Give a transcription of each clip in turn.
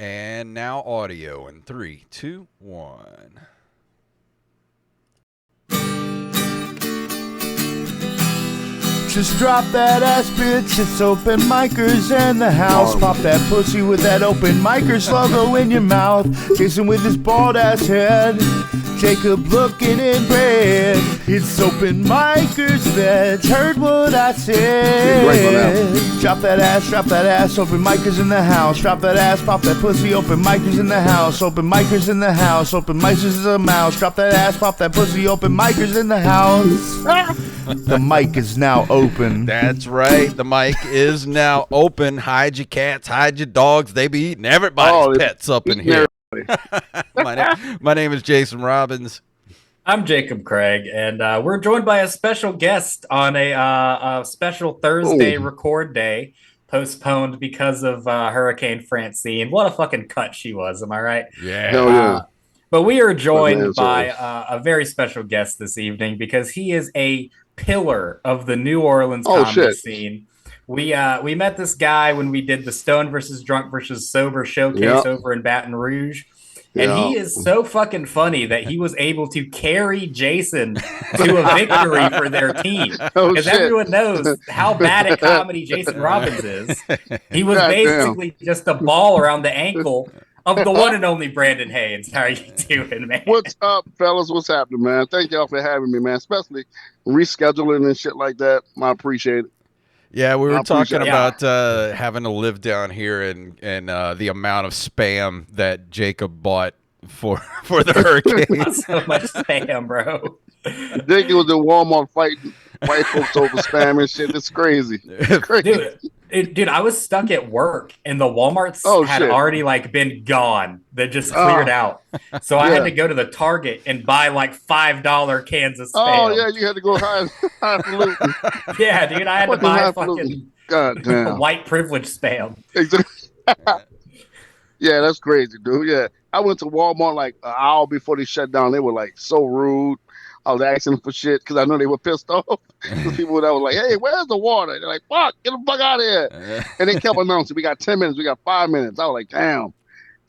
And now audio in 3, 2, 1. Just drop that ass, bitch. It's open micers in the house. Pop that pussy with that open micers logo in your mouth. Jason with his bald ass head. Jacob looking in red. It's open micers, bitch. Heard what I said. Drop that ass. Open micers in the house. Drop that ass, pop that pussy. Open micers in the house. Open micers in the house. Open micers is a mouse. Drop that ass, pop that pussy. Open micers in the house. The mic is now open. That's right. The mic is now open. Hide your cats, hide your dogs. They be eating everybody's pets up in here. My name is Jason Robbins. I'm Jacob Craig, and we're joined by a special guest on a special Thursday record day, postponed because of Hurricane Francine. What a fucking cut she was, am I right? Yeah. But we are joined by a very special guest this evening because he is a pillar of the New Orleans comedy scene. We met this guy when we did the Stone versus Drunk versus Sober showcase over in Baton Rouge. And he is so fucking funny that he was able to carry Jason to a victory for their team. Because everyone knows how bad at comedy Jason Robbins is. He was basically just a ball around the ankle of the one and only Brandon Haynes. How are you doing, man? What's up, fellas? What's happening, man? Thank y'all for having me, man. Especially rescheduling and shit like that. I appreciate it. Yeah, we were talking about having to live down here and the amount of spam that Jacob bought for the hurricane. Not so much spam, bro. Jacob was in Walmart fighting white folks over spam and shit. It's crazy. It's crazy. Dude, I was stuck at work and the Walmarts had already been gone. They just cleared out. So I had to go to the Target and buy $5 cans of spam. Oh yeah, you had to go highfalutin. Yeah, dude, I had to buy fucking white privilege spam. Yeah, that's crazy, dude. Yeah, I went to Walmart an hour before they shut down. They were so rude. I was asking for shit because I know they were pissed off. The people that were like, "Hey, where's the water?" They're like, "Fuck, get the fuck out of here!" And they kept announcing, "We got 10 minutes, we got 5 minutes." I was like, "Damn!"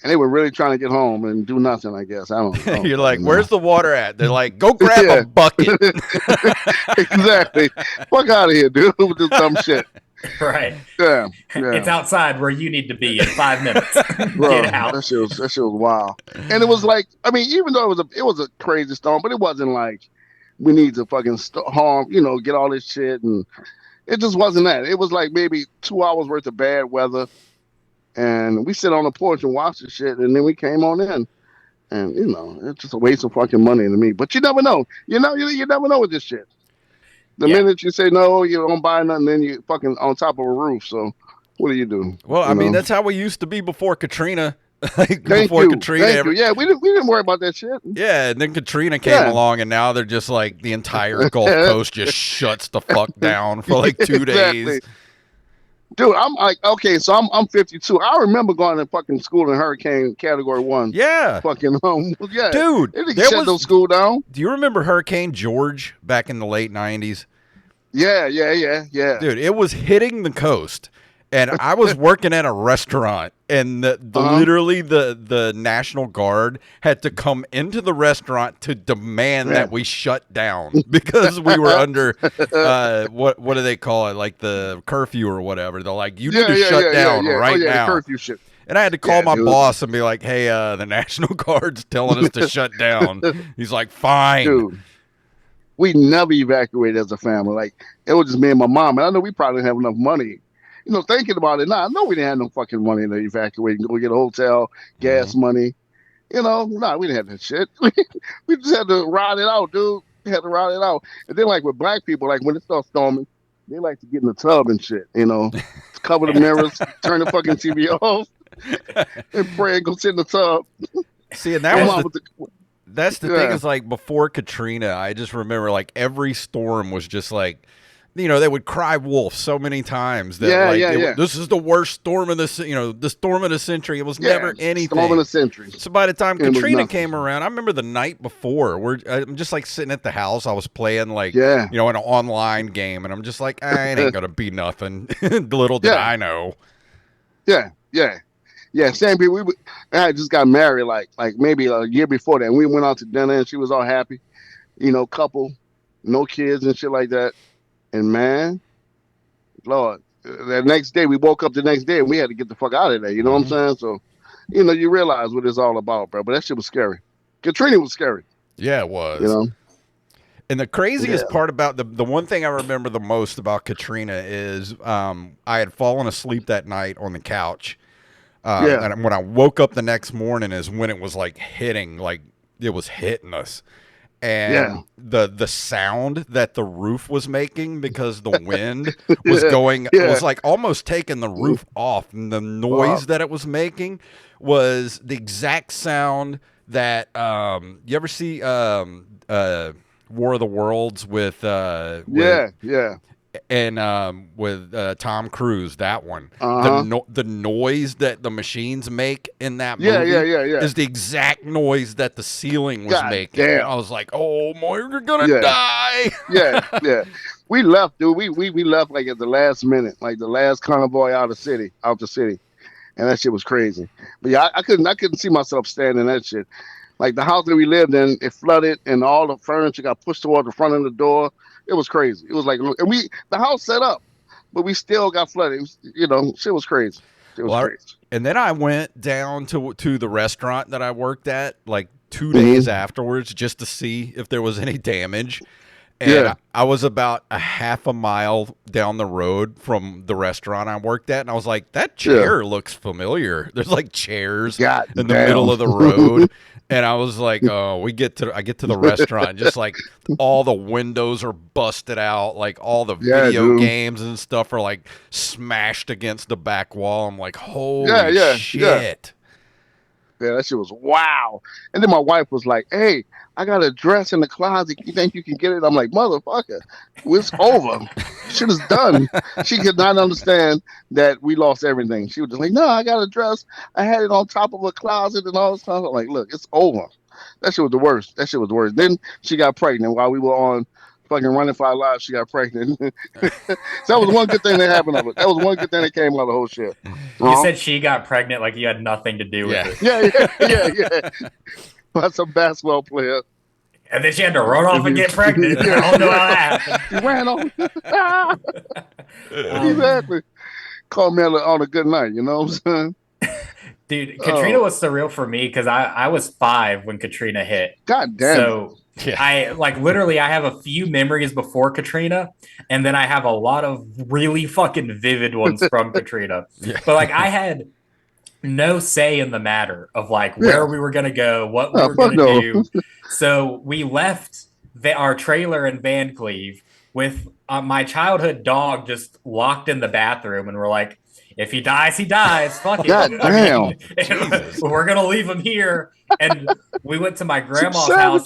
And they were really trying to get home and do nothing. I guess I don't know. You're like, "Where's the water at?" They're like, "Go grab a bucket." Exactly. Fuck out of here, dude. With this dumb shit. Right. Yeah. It's outside where you need to be in 5 minutes. Bro, get out. That shit was wild. And it was even though it was a crazy storm, but it wasn't we need to fucking harm, get all this shit. And it just wasn't that. It was maybe 2 hours worth of bad weather. And we sit on the porch and watch the shit. And then we came on in. And, it's just a waste of fucking money to me. But you never know. You never know with this shit. The minute you say no, you don't buy nothing, then you fucking on top of a roof. So what do you do? Well, I mean, that's how we used to be before Katrina. Katrina. Yeah, we didn't worry about that shit. Yeah, and then Katrina came along, and now they're just the entire Gulf Coast just shuts the fuck down for 2 days. Dude, I'm so I'm 52. I remember going to fucking school in Hurricane Category 1. Yeah. Fucking yeah. Dude, they didn't shut those school down. Do you remember Hurricane George back in the late 90s? Yeah. Dude, it was hitting the coast. And I was working at a restaurant, and literally the National Guard had to come into the restaurant to demand that we shut down because we were under what do they call it, the curfew or whatever. They're like, you need to shut down right now. The curfew shit. And I had to call my boss and be like, hey, the National Guard's telling us to shut down. He's like, fine. Dude, we never evacuated as a family. It was just me and my mom, and I know we probably didn't have enough money. Thinking about it now, I know we didn't have no fucking money to evacuate and go get a hotel, gas money. We didn't have that shit. We just had to ride it out, dude. We had to ride it out. And then, with black people, when it starts storming, they like to get in the tub and shit, cover the mirrors, turn the fucking TV off, and pray and go sit in the tub. See, and that's the thing is, before Katrina, I just remember, every storm was just they would cry wolf so many times that this is the worst storm of the storm of the century. It was never anything. Storm of the century. So by the time Katrina came around, I remember the night before, I'm just sitting at the house. I was playing an online game, and I'm just it ain't gonna be nothing. Little did I know. Yeah. Yeah, same people. I had just got married like maybe a year before that. And we went out to dinner and she was all happy, couple, no kids and shit like that. And man, Lord, that next day we woke up the next day and we had to get the fuck out of there. You know what I'm saying? So, you realize what it's all about, bro. But that shit was scary. Katrina was scary. Yeah, it was. And the craziest part about the one thing I remember the most about Katrina is I had fallen asleep that night on the couch. And when I woke up the next morning is when it was like hitting, like it was hitting us. And the sound that the roof was making because the wind was going was like almost taking the roof off, and the noise that it was making was the exact sound that you ever see War of the Worlds with and with Tom Cruise, that one. The noise that the machines make in that movie is the exact noise that the ceiling was making. And I was like, oh my, you're gonna die. We left, dude. We left like at the last minute, like the last convoy out the city. And that shit was crazy. But yeah, I couldn't see myself standing that shit. Like the house that we lived in, it flooded and all the furniture got pushed toward the front of the door. It was crazy. It was like, and the house set up, but we still got flooded. It was, shit was crazy. It was crazy. And then I went down to the restaurant that I worked at like 2 days afterwards just to see if there was any damage. And I was about a half a mile down the road from the restaurant I worked at, and I was like, that chair looks familiar. There's like chairs in the middle of the road. And I was like, oh, I get to the restaurant, just like all the windows are busted out, like all the video games and stuff are like smashed against the back wall. I'm like, holy shit. Yeah, that shit was wow. And then my wife was like, hey, I got a dress in the closet. You think you can get it? I'm like, motherfucker, it's over. Shit is done. She could not understand that we lost everything. She was just like, no, I got a dress. I had it on top of a closet and all this stuff. I'm like, look, it's over. That shit was the worst. Then she got pregnant while we were on fucking Running for Our Lives. She got pregnant. So that was one good thing that happened of it. That was one good thing that came out of the whole shit. You said she got pregnant like you had nothing to do with it. Yeah. By some basketball player. And then she had to run off and get pregnant. I don't know how that happened. She ran off. Exactly. Called me on a good night, you know what I'm saying? Dude, Katrina was surreal for me because I was 5 when Katrina hit. God damn. So I literally have a few memories before Katrina, and then I have a lot of really fucking vivid ones from Katrina. But like I had no say in the matter of like where we were gonna go, what we were gonna do. So we left our trailer in Van Cleve with my childhood dog just locked in the bathroom, and we're like, if he dies, he dies. Fuck it. God damn. We're gonna leave him here. And we went to my grandma's house.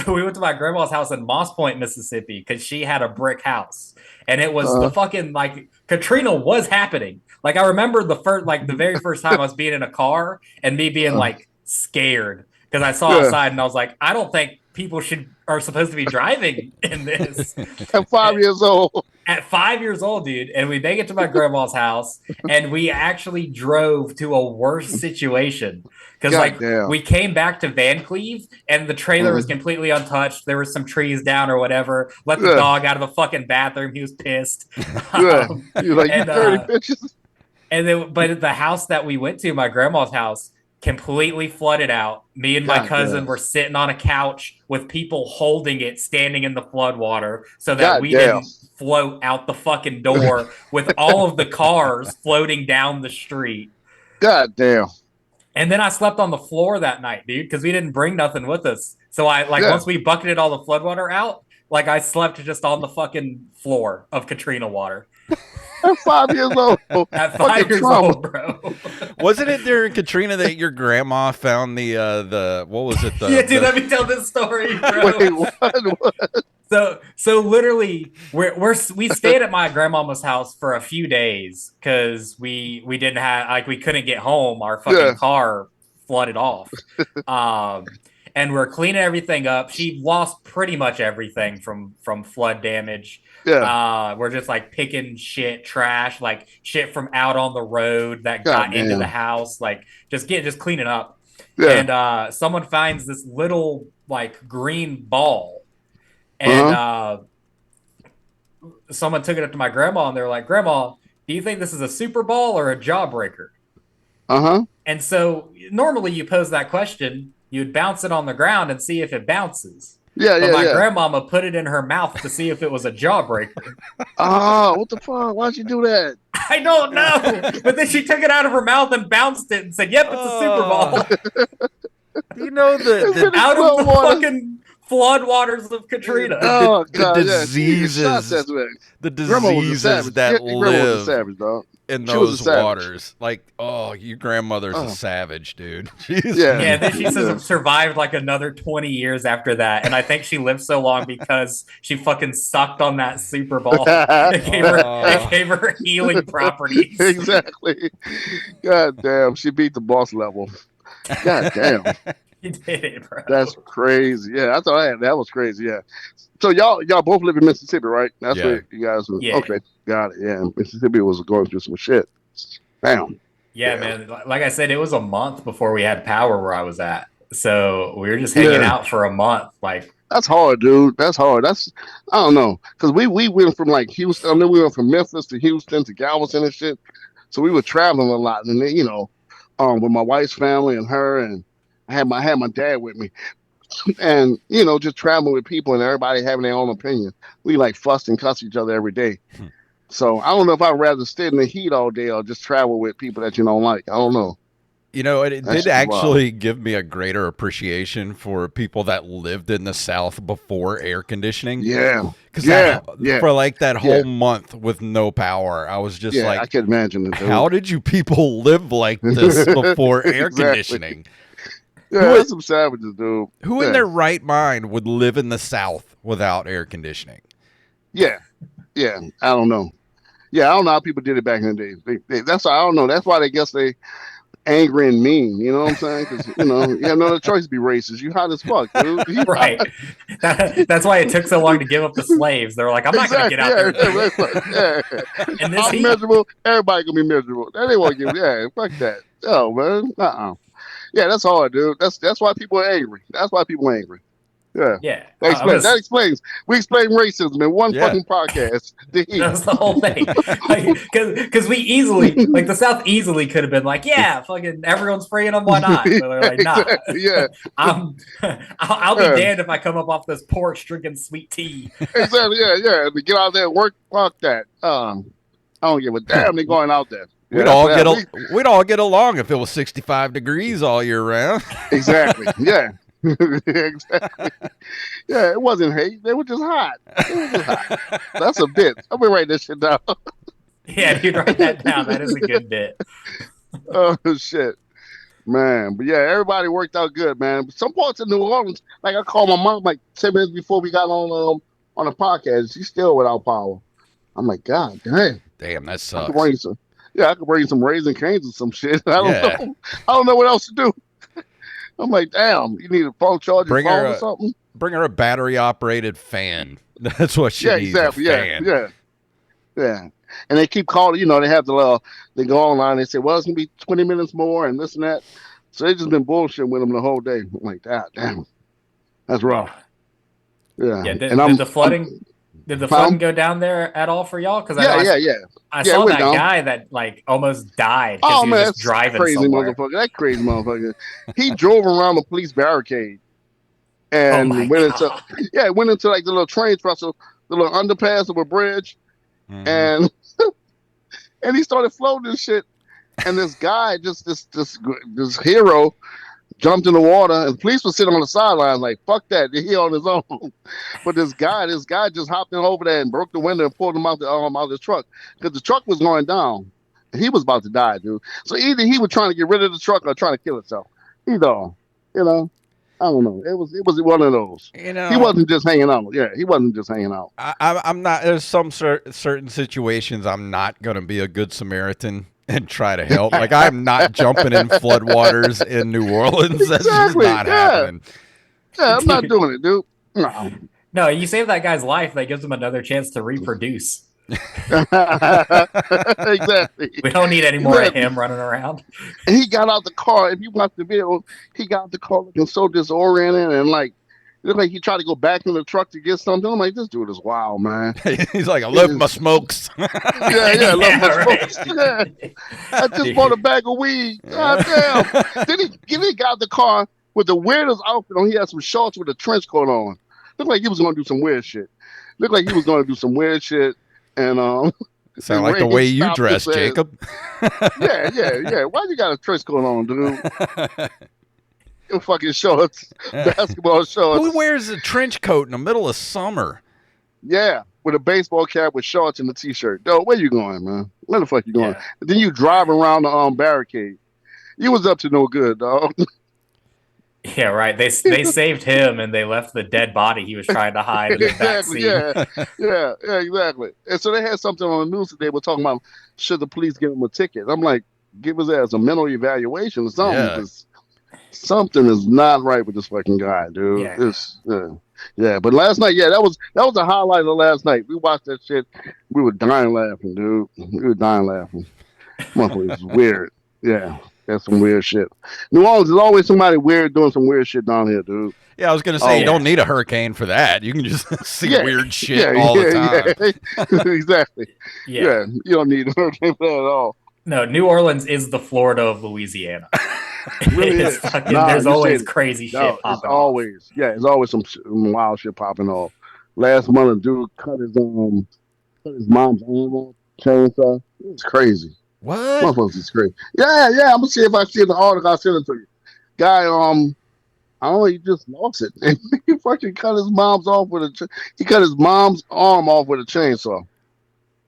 We went to my grandma's house in Moss Point, Mississippi, because she had a brick house, and it was the fucking like Katrina was happening. Like I remember the very first time I was being in a car and me being like scared because I saw outside and I was like, I don't think people are supposed to be driving in this. At 5 years old. At 5 years old, dude. And we make it to my grandma's house and we actually drove to a worse situation. Because we came back to Van Cleve and the trailer was completely untouched. There were some trees down or whatever. Let the dog out of the fucking bathroom. He was pissed. You're like, you dirty bitches. And then, but the house that we went to, my grandma's house, completely flooded out. Me and my cousin were sitting on a couch with people holding it, standing in the flood water so that we didn't float out the fucking door with all of the cars floating down the street. God damn. And then I slept on the floor that night, dude, because we didn't bring nothing with us. So once we bucketed all the flood water out, like I slept just on the fucking floor of Katrina water. At 5 years old. At 5 years old, bro. Wasn't it during Katrina that your grandma found the what was it? Dude, let me tell this story, bro. Wait, what? So literally, we stayed at my grandmama's house for a few days because we didn't have we couldn't get home. Our fucking car flooded off. and we're cleaning everything up. She lost pretty much everything from flood damage. Yeah. We're just like picking shit, trash, like shit from out on the road that God got into damn. the house, like just cleaning up. Yeah. And someone finds this little like green ball, and someone took it up to my grandma, and they were like, "Grandma, do you think this is a Super Ball or a jawbreaker?" And so normally you pose that question, you'd bounce it on the ground and see if it bounces. But my grandmama put it in her mouth to see if it was a jawbreaker. Oh, what the fuck? Why'd you do that? I don't know. But then she took it out of her mouth and bounced it and said, "Yep, it's a Super Bowl." You know the out of the fucking flood waters of Katrina. Oh, God, the diseases, the diseases that live savage, dog. In those waters. Like, oh, your grandmother's a savage, dude. Yeah, then she survived like another 20 years after that. And I think she lived so long because she fucking sucked on that Super Bowl. It gave her healing properties. Exactly. God damn, she beat the boss level. God damn. He did it, bro. That's crazy. Yeah, I thought that was crazy. Yeah. So y'all both live in Mississippi, right? That's where you guys were. Yeah. Okay, got it. Yeah, Mississippi was going through some shit. Damn. Yeah, man. Like I said, it was a month before we had power where I was at. So we were just hanging out for a month. Like, that's hard, dude. That's hard. I don't know, because we went from like Houston. I mean, we went from Memphis to Houston to Galveston and shit. So we were traveling a lot, and then with my wife's family and her, and I had my dad with me. And, just traveling with people and everybody having their own opinion. We like fuss and cuss each other every day. So I don't know if I'd rather stay in the heat all day or just travel with people that you don't like. I don't know. It did actually give me a greater appreciation for people that lived in the South before air conditioning. Yeah. Because for like that whole month with no power, I was just like, I can imagine it, dude. How did you people live like this before air conditioning? Yeah, that's some savages, dude. Who in their right mind would live in the South without air conditioning? Yeah, I don't know. Yeah, I don't know how people did it back in the day. That's why I don't know. That's why they guess they angry and mean. You know what I'm saying? Because you have no other choice to be racist. You hot as fuck, dude. Right. That's why it took so long to give up the slaves. They were like, I'm not going to get out there. And I'm miserable. Everybody gonna be miserable. They want to give. Fuck that. Oh man, Yeah, that's hard, dude. That's why people are angry. That's why people are angry. Yeah. That explains. We explain racism in one fucking podcast. That's the whole thing. Because we easily, like the South easily could have been like, yeah, fucking everyone's spraying on one eye. But they're like, nah. Yeah. I'll be damned if I come up off this porch drinking sweet tea. Exactly. Yeah. To get out there and work, fuck that. I don't give a damn. They're going out there. We'd all get along if it was 65 degrees all year round. Exactly. Yeah. Exactly. Yeah, it wasn't hate. They were just hot. That's a bit. I'm gonna write this shit down. Yeah, dude, write that down. That is a good bit. Oh shit, man. But yeah, everybody worked out good, man. But some parts of New Orleans, like I called my mom like 10 minutes before we got on the podcast. She's still without power. I'm like, God damn. Damn, that sucks. I could bring some Raisin Canes or some shit. I don't know what else to do. I'm like, damn, you need a phone charger or something? Bring her a battery-operated fan. That's what she needs, exactly. A fan. Yeah. And they keep calling, they have they go online, they say, well, it's going to be 20 minutes more and this and that. So they just been bullshitting with them the whole day. I'm like, damn, that's rough. Yeah. Did the flooding... Did the flooding go down there at all for y'all? Because I saw that guy that like almost died because he was just driving somewhere. That crazy motherfucker. He drove around the police barricade and went into like the little train trestle, the little underpass of a bridge, and he started floating shit. And this guy, just this hero, jumped in the water, and the police were sitting on the sidelines like, fuck that, he on his own. But this guy just hopped in over there and broke the window and pulled him out of his truck, because the truck was going down, and he was about to die, dude. So either he was trying to get rid of the truck or trying to kill himself. Either, I don't know. It was one of those. He wasn't just hanging out. Yeah, he wasn't just hanging out. I'm not. There's some certain situations I'm not gonna be a good Samaritan and try to help. Like, I'm not jumping in floodwaters in New Orleans. That's just not happening. Yeah, I'm not doing it, dude. No. No, you save that guy's life. That gives him another chance to reproduce. Exactly. We don't need any more of him running around. And he got out the car. If you watch the video, he got out the car looking so disoriented and like, it looked like he tried to go back in the truck to get something. I'm like, this dude is wild, man. He's like, I love my smokes. Yeah, I love my smokes. Yeah. I just bought a bag of weed. God damn. Then he got out the car with the weirdest outfit on. He had some shorts with a trench coat on. Looked like he was going to do some weird shit. And Sound like the way you dress, Jacob. Yeah. Why you got a trench coat on, dude? Your fucking shorts, basketball shorts. Who wears a trench coat in the middle of summer? Yeah, with a baseball cap with shorts and a t-shirt. Yo, where you going, man? Where the fuck you going? Yeah. Then you drive around the barricade. You was up to no good, dog. Yeah, right. They saved him and they left the dead body he was trying to hide in the backseat. Yeah, exactly. And so they had something on the news today. We're talking about should the police give him a ticket? I'm like, give his ass a mental evaluation or something. Yeah. Because something is not right with this fucking guy, dude. Yeah. But last night, that was the highlight of last night. We watched that shit. We were dying laughing, dude. Motherfucker was weird. Yeah. That's some weird shit. New Orleans is always somebody weird doing some weird shit down here, dude. Yeah, I was gonna say you don't need a hurricane for that. You can just see weird shit all the time. Yeah. Exactly. Yeah, you don't need a hurricane for that at all. No, New Orleans is the Florida of Louisiana. Really is. There's always crazy shit popping off. There's always some wild shit popping off. Last month, a dude cut his mom's arm off, chainsaw. It's crazy. What? Motherfuckers is crazy. Yeah. I'm gonna see if I see the article. I'll send it to you. Guy, I don't know. He just lost it. And he fucking cut his mom's arm off with a chainsaw.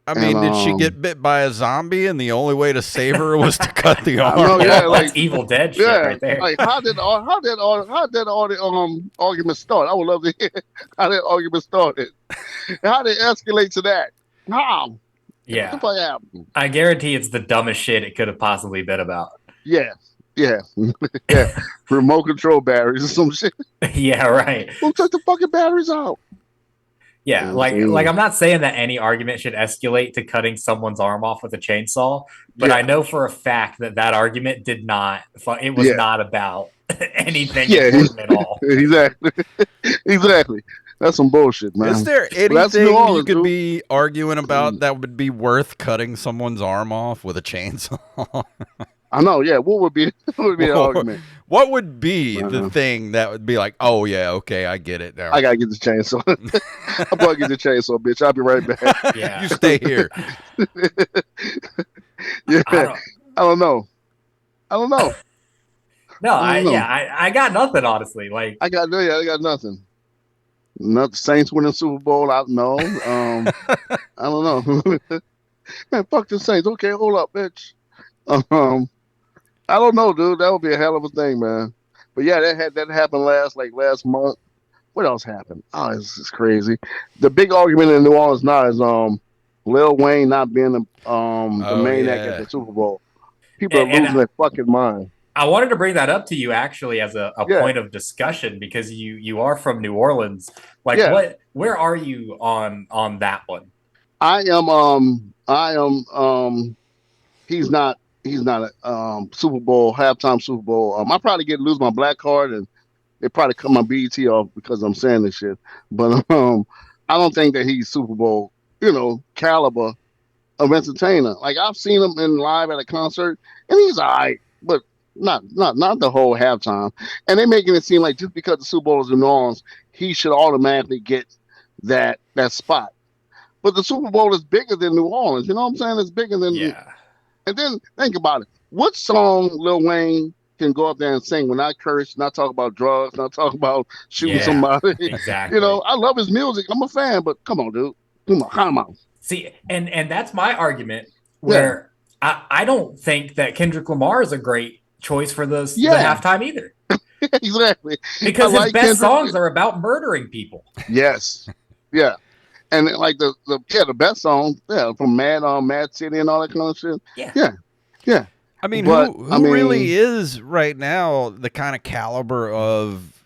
I mean, did she get bit by a zombie, and the only way to save her was to cut the arm? No, yeah, that's Evil Dead shit right there. Like, how did all the arguments start? I would love to hear how that argument started. How did it escalate to that? How? Yeah. What the fuck happened? I guarantee it's the dumbest shit it could have possibly been about. Yeah. Remote control batteries or some shit. Yeah, right. We'll take the fucking batteries out. Yeah, like I'm not saying that any argument should escalate to cutting someone's arm off with a chainsaw, but I know for a fact that argument did not. It was not about anything important at all. Exactly. That's some bullshit, man. Is there anything you could be arguing about that would be worth cutting someone's arm off with a chainsaw? I know, yeah. What would be the argument? What would be the thing that would be like, oh, yeah, okay, I get it now. I got to get the chainsaw. I'm going to get the chainsaw, bitch. I'll be right back. Yeah. You stay here. Yeah. I don't know. No, I got nothing, honestly. Like I got nothing. Not the Saints winning Super Bowl. I know. I don't know. Man, fuck the Saints. Okay, hold up, bitch. I don't know, dude. That would be a hell of a thing, man. But yeah, that happened last month. What else happened? Oh, it's crazy. The big argument in New Orleans now is Lil Wayne not being the main act at the Super Bowl. People are losing their fucking mind. I wanted to bring that up to you actually as a point of discussion because you are from New Orleans. Like where are you on that one? I am he's not a Super Bowl halftime Super Bowl. I probably lose my black card and they probably cut my BET off because I'm saying this shit. But I don't think that he's Super Bowl, caliber of entertainer. Like I've seen him in live at a concert and he's all right, but not the whole halftime. And they're making it seem like just because the Super Bowl is in New Orleans, he should automatically get that spot. But the Super Bowl is bigger than New Orleans. You know what I'm saying? It's bigger than And then think about it. What song Lil Wayne can go up there and sing when not curse, not talk about drugs, not talk about shooting somebody? Exactly. I love his music. I'm a fan, but come on, dude. Come on. See, and that's my argument where I don't think that Kendrick Lamar is a great choice for the halftime either. Exactly. Because his best songs are about murdering people. Yes. Yeah. And like the best song, from Mad City and all that kind of shit. Yeah. I mean, who really is right now the kind of caliber of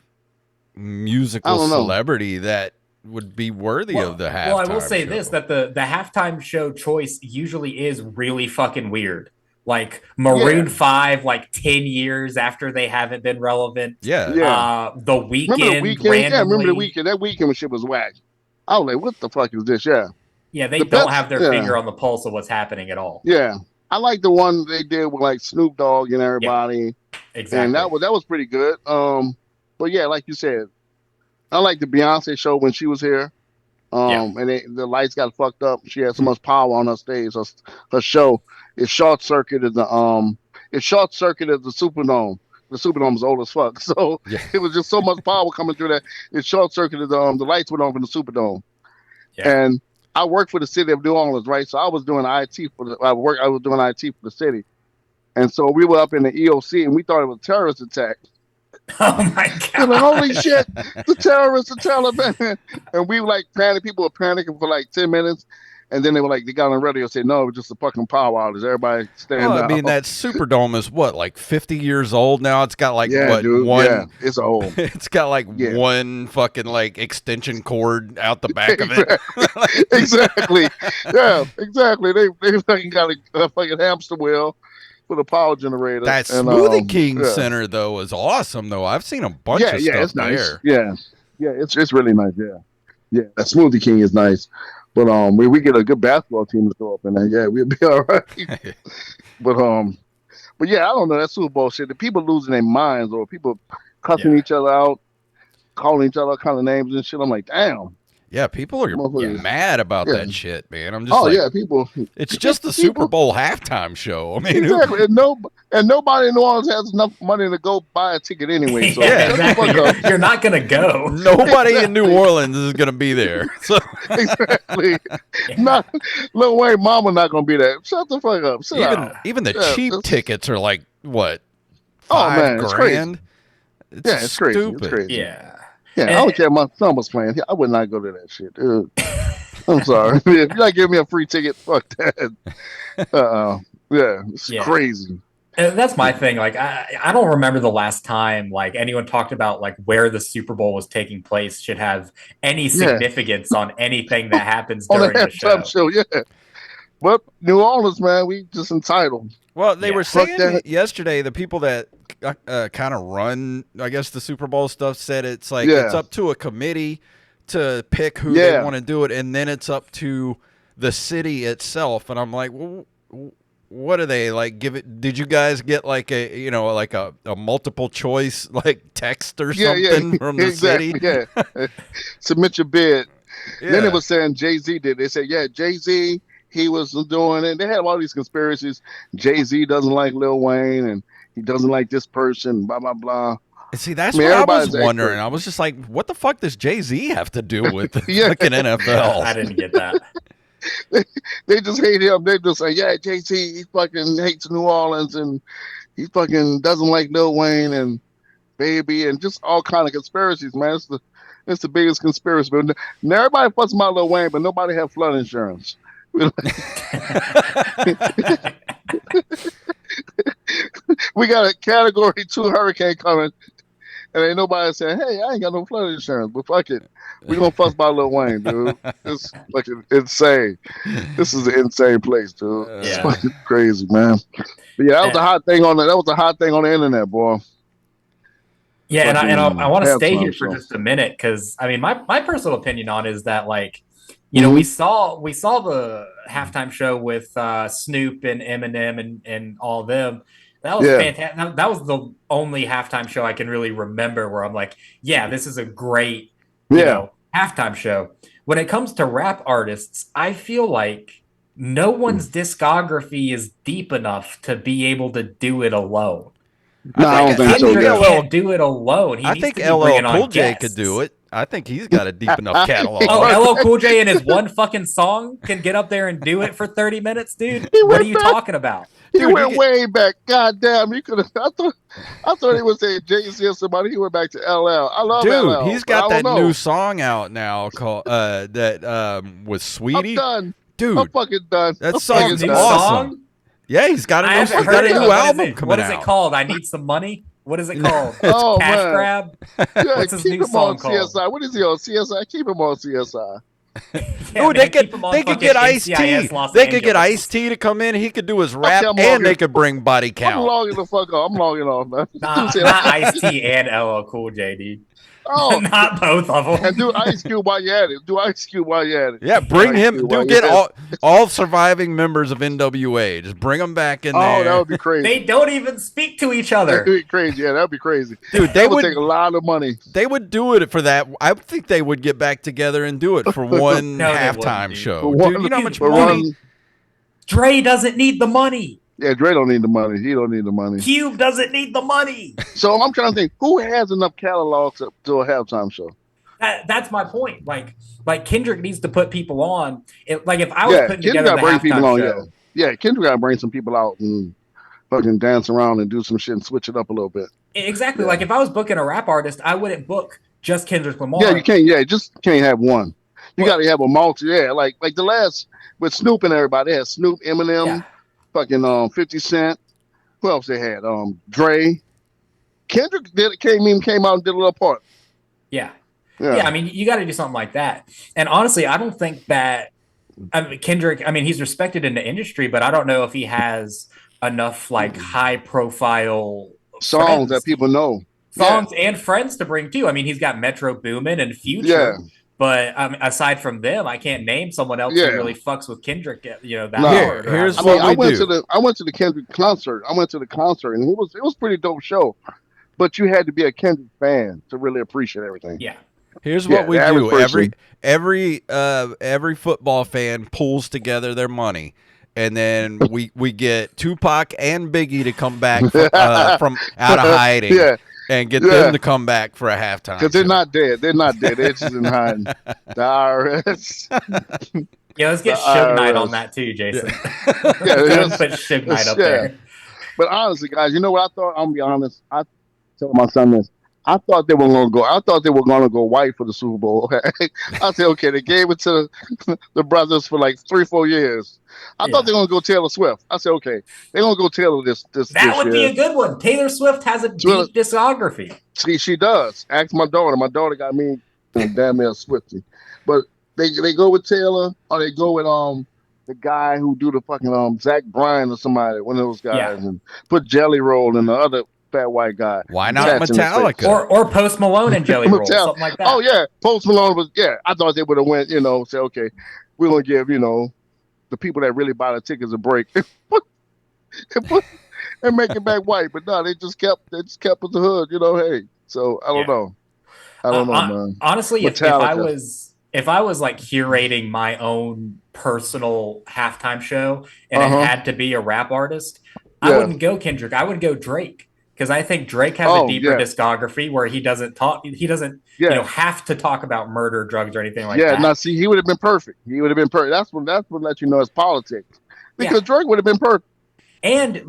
musical celebrity that would be worthy of the halftime. Well, I will say show. this, that the halftime show choice usually is really fucking weird. Like Maroon 5, like 10 years after they haven't been relevant. Yeah. The Weeknd. Remember the Weeknd? Yeah, remember the Weeknd? That Weeknd shit was whack. I was like, what the fuck is this? Yeah. Yeah, they don't have their finger on the pulse of what's happening at all. Yeah. I like the one they did with like Snoop Dogg and everybody. Yep. Exactly. And that was pretty good. But yeah, like you said, I like the Beyonce show when she was here. And the lights got fucked up. She had so much power on her stage. Her show it short circuited the Superdome. The Superdome was old as fuck, so it was just so much power coming through that it short circuited the lights went off in the Superdome. Yeah. And I worked for the city of New Orleans, right? So I was doing IT I was doing IT for the city, and so we were up in the EOC and we thought it was a terrorist attack. Oh my god! Like, holy shit, the terrorists, the Taliban, and we were like panic. People were panicking for like 10 minutes, and then they were like, they got on the radio and said, no, it was just a fucking power outage. Everybody stand up. I mean, that Superdome is what, like 50 years old now? It's got like it's old. It's got like one fucking like extension cord out the back of it. Exactly. Yeah, exactly. They fucking got a fucking hamster wheel with a power generator. That Smoothie King Center though is awesome though. I've seen a bunch of stuff it's nice. there. Yeah, it's really nice. Yeah, that Smoothie King is nice. But we get a good basketball team to throw up in there. Yeah, we'll be all right. But yeah, I don't know that Super Bowl shit. The people losing their minds or people cussing each other out, calling each other all kind of names and shit. I'm like, damn. Yeah, people are mad about that shit, man. I'm just people. It's just the Super Bowl halftime show. I mean, exactly. And nobody in New Orleans has enough money to go buy a ticket anyway. So exactly. You're not gonna go. Nobody in New Orleans is gonna be there. So exactly. Not Lil Wayne mama not gonna be there. Shut the fuck up. Even the cheap tickets are like what? $5 grand? It's crazy. Stupid. It's crazy. Yeah. Yeah, I don't care if my son was playing. I would not go to that shit, dude. I'm sorry. If you're not giving me a free ticket, fuck that. It's crazy. And that's my thing. Like, I don't remember the last time like anyone talked about like where the Super Bowl was taking place should have any significance on anything that happens during the show. Yeah. But New Orleans, man, we just entitled. Well, they were saying yesterday, the people that kind of run, I guess, the Super Bowl stuff said it's like it's up to a committee to pick who they want to do it, and then it's up to the city itself. And I'm like, well, what are they like? Did you guys get like a multiple choice like text or something from the city? Yeah, submit your bid. Yeah. Then it was saying Jay-Z did. They said, Jay-Z. He was doing it. They had all these conspiracies. Jay-Z doesn't like Lil Wayne, and he doesn't like this person, blah, blah, blah. And see, that's what I was wondering. I was just like, what the fuck does Jay-Z have to do with the fucking NFL? I didn't get that. They just hate him. They just say, Jay-Z, he fucking hates New Orleans, and he fucking doesn't like Lil Wayne and Baby, and just all kind of conspiracies, man. It's the biggest conspiracy. But everybody fuss about Lil Wayne, but nobody have flood insurance. We got a Category 2 hurricane coming, and ain't nobody saying, "Hey, I ain't got no flood insurance." But fuck it, we gonna fuss about Lil Wayne, dude. It's fucking insane. This is an insane place, dude. It's fucking crazy, man. But that was a hot thing on that was a hot thing on the internet, boy. Yeah, and I want to stay here for just a minute because I mean, my personal opinion on it is that like. You know, we saw the halftime show with Snoop and Eminem and all of them. That was fantastic. That was the only halftime show I can really remember where I'm like, this is a great, halftime show. When it comes to rap artists, I feel like no one's discography is deep enough to be able to do it alone. No, I don't think so. Kendrick can't do it alone. I think LL Cool J could do it. I think he's got a deep enough catalog. LL Cool J in his one fucking song can get up there and do it for 30 minutes, dude? What are you talking about? He went way back. God damn, he could have. I thought he was saying Jay-Z or somebody. He went back to LL. I love LL. Dude, he's got that new song out now called with Sweetie. I'm done. Dude, I'm fucking done. That song's awesome. Yeah, he's got a new album coming out. What is it called? I Need Some Money? What is it called? Oh, Cash man. Grab? Yeah, What's his keep new him song on called? CSI. What is he on CSI? Keep him on CSI. Yeah, they keep him on could get fucking Ice-T. NCIS Los They could get Angeles. Ice-T to come in. He could do his rap, I'm and they logging- could bring Body I'm Count. logging the fuck off. I'm logging off, man. Not Ice-T and LL Cool J, dude. Oh, Not both of them. and do Ice Cube while you at it. Do Ice Cube while you at it. Yeah, bring Ice him. Cube Do while get you at it. all surviving members of NWA. Just bring them back in there. Oh, that would be crazy. They don't even speak to each other. That'd be crazy. Yeah, that'd be crazy. Dude, That would take a lot of money. They would do it for that. I think they would get back together and do it for one No, they halftime wouldn't, show. For one- Dude, you know how much for money? one- Dre doesn't need the money. Yeah, Dre don't need the money. He don't need the money. Cube doesn't need the money. So I'm trying to think, who has enough catalog to do a halftime show? That's my point. Like Kendrick needs to put people on. If I was Yeah, putting Kendrick together gotta the bring people halftime on. show, Yeah, Kendrick gotta bring some people out and fucking dance around and do some shit and switch it up a little bit. exactly. Yeah. Like if I was booking a rap artist, I wouldn't book just Kendrick Lamar. Yeah, you can't. Yeah, just can't have one. You got to have a multi. Yeah, like the last with Snoop and everybody. They had Snoop, Eminem, Yeah. fucking 50 Cent. Who else they had? Dre. Kendrick came out and did a little part. Yeah. Yeah. Yeah, I mean, you got to do something like that. And honestly, I don't think that Kendrick, I mean, he's respected in the industry, but I don't know if he has enough like high profile Songs that people know. songs and friends to bring too. I mean, he's got Metro Boomin and Future. Yeah. But aside from them, I can't name someone else Yeah. who really fucks with Kendrick, that No. hard. Here's I what mean, I we went do. I went to the Kendrick concert. I went to the concert and it was a pretty dope show. But you had to be a Kendrick fan to really appreciate everything. Yeah. Here's Yeah, what we the do. average Every football fan pulls together their money, and then we get Tupac and Biggie to come back from out of hiding, Yeah, and get Yeah. them to come back for a halftime. because they're show. not dead. They're not dead. They're just in hiding. The IRS. Yeah, let's get The Suge Knight IRS. on that too, Jason. Yeah, Go yes. put Suge Knight up Yeah. there. But honestly, guys, you know what I thought? I'm gonna be honest. I tell my son this. I thought they were gonna go. I thought they were gonna go white for the Super Bowl. I said, okay, they gave it to the brothers for like 3-4 years. I thought they were gonna go Taylor Swift. I said, okay, they're gonna go Taylor this That would be year. a good one. Taylor Swift has a Swift. deep discography. She does. Ask my daughter. My daughter got me damn near Swifty. But they go with Taylor or they go with the guy who do the fucking Zach Bryan or somebody, one of those guys, Yeah. and put Jelly Roll and the other fat white guy. Why not Tats in his Metallica? face. Or Post Malone and Jelly Roll, Metallica. something like that. Oh yeah, Post Malone was I thought they would have went, say okay, we're gonna give the people that really buy the tickets a break and make it back white. But no, they just kept with the hood, hey. So I don't know. I don't know, man. Honestly, if Metallica. I was like curating my own personal halftime show and it had to be a rap artist, I Yeah. wouldn't go Kendrick. I would go Drake. Because I think Drake has a deeper discography where he doesn't have to talk about murder, drugs, or anything like that. Yeah, now see, he would have been perfect. He would have been perfect. That's what let you know it's politics. Because Drake would have been perfect. And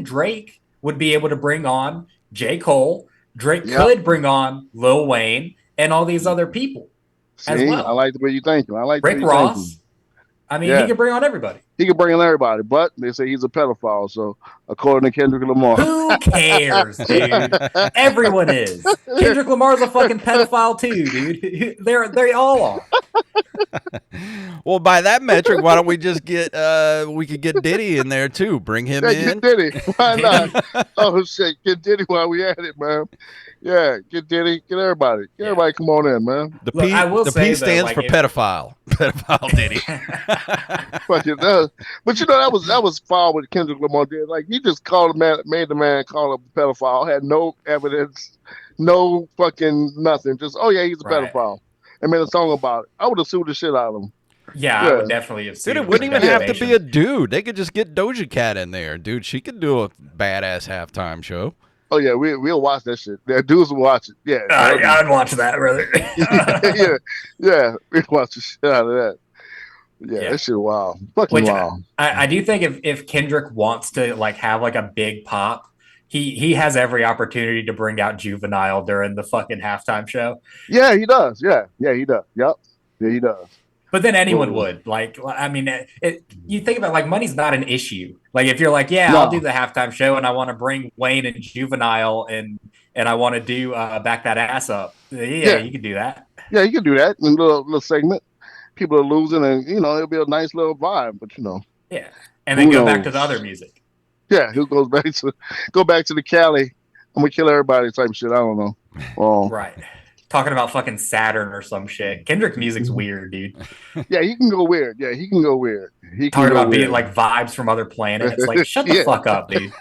Drake would be able to bring on J. Cole. Drake could bring on Lil Wayne and all these other people as well. I like the way you thinking. I like Rick the way you Ross. thinking. I mean, he could bring on everybody. He could bring in everybody, but they say he's a pedophile. So, according to Kendrick Lamar, Who cares, dude? Everyone is. Kendrick Lamar's a fucking pedophile too, dude. They all are. Well, by that metric, why don't we just get we could get Diddy in there too? Bring him in. Get Diddy. Why not? Oh shit, get Diddy while we at it, man. Yeah, get Diddy, get everybody. Get everybody come on in, man. The Look, P, I will the say P though, stands like, for pedophile. Pedophile Diddy. But that was foul what Kendrick Lamar did. Like he just made the man call him a pedophile. Had no evidence, no fucking nothing. Just he's a pedophile. And made a song about it. I would have sued the shit out of him. Yeah, I would definitely have seen Dude, it wouldn't even have to be a dude. They could just get Doja Cat in there, dude. She could do a badass halftime show. Oh yeah, we'll watch that shit. Yeah, dudes will watch it. Yeah, I'd watch that, brother. yeah, we'll watch the shit out of that. Yeah, that shit wild. Fucking wild. I do think if Kendrick wants to like have like a big pop, he has every opportunity to bring out Juvenile during the fucking halftime show. Yeah, he does. Yeah, he does. Yep. Yeah, he does. But then anyone would. Like, I mean, you think about, like, money's not an issue. Like, if you're like, yeah, I'll do the halftime show and I want to bring Wayne and Juvenile and I want to do Back That Ass Up. Yeah, you can do that. Yeah, you can do that in a little segment. People are losing, and it'll be a nice little vibe. But yeah, and then go back to the other music. Yeah, who goes back to the Cali? I'm gonna kill everybody type shit. I don't know. Right. Talking about fucking Saturn or some shit. Kendrick music's weird, dude. Yeah, he can go weird. Talking about being like vibes from other planets. Like, shut the fuck up, dude.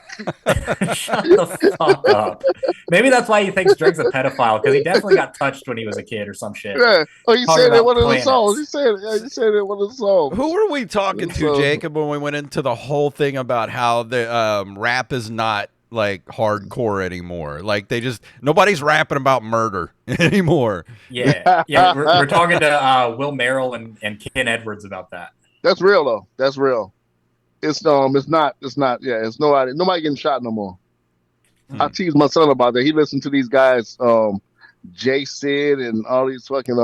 Shut the fuck up. Maybe that's why he thinks Drake's a pedophile, because he definitely got touched when he was a kid or some shit. Yeah. Oh, he said it in one of the songs. He said it in one of the songs. Who were we talking to, Jacob, when we went into the whole thing about how the rap is not like hardcore anymore? Like, nobody's rapping about murder anymore. Yeah. We're talking to Will Merrill and Ken Edwards about that. That's real though. That's real. It's not. Yeah, it's nobody getting shot no more. I tease my son about that. He listened to these guys, Jay Sid and all these fucking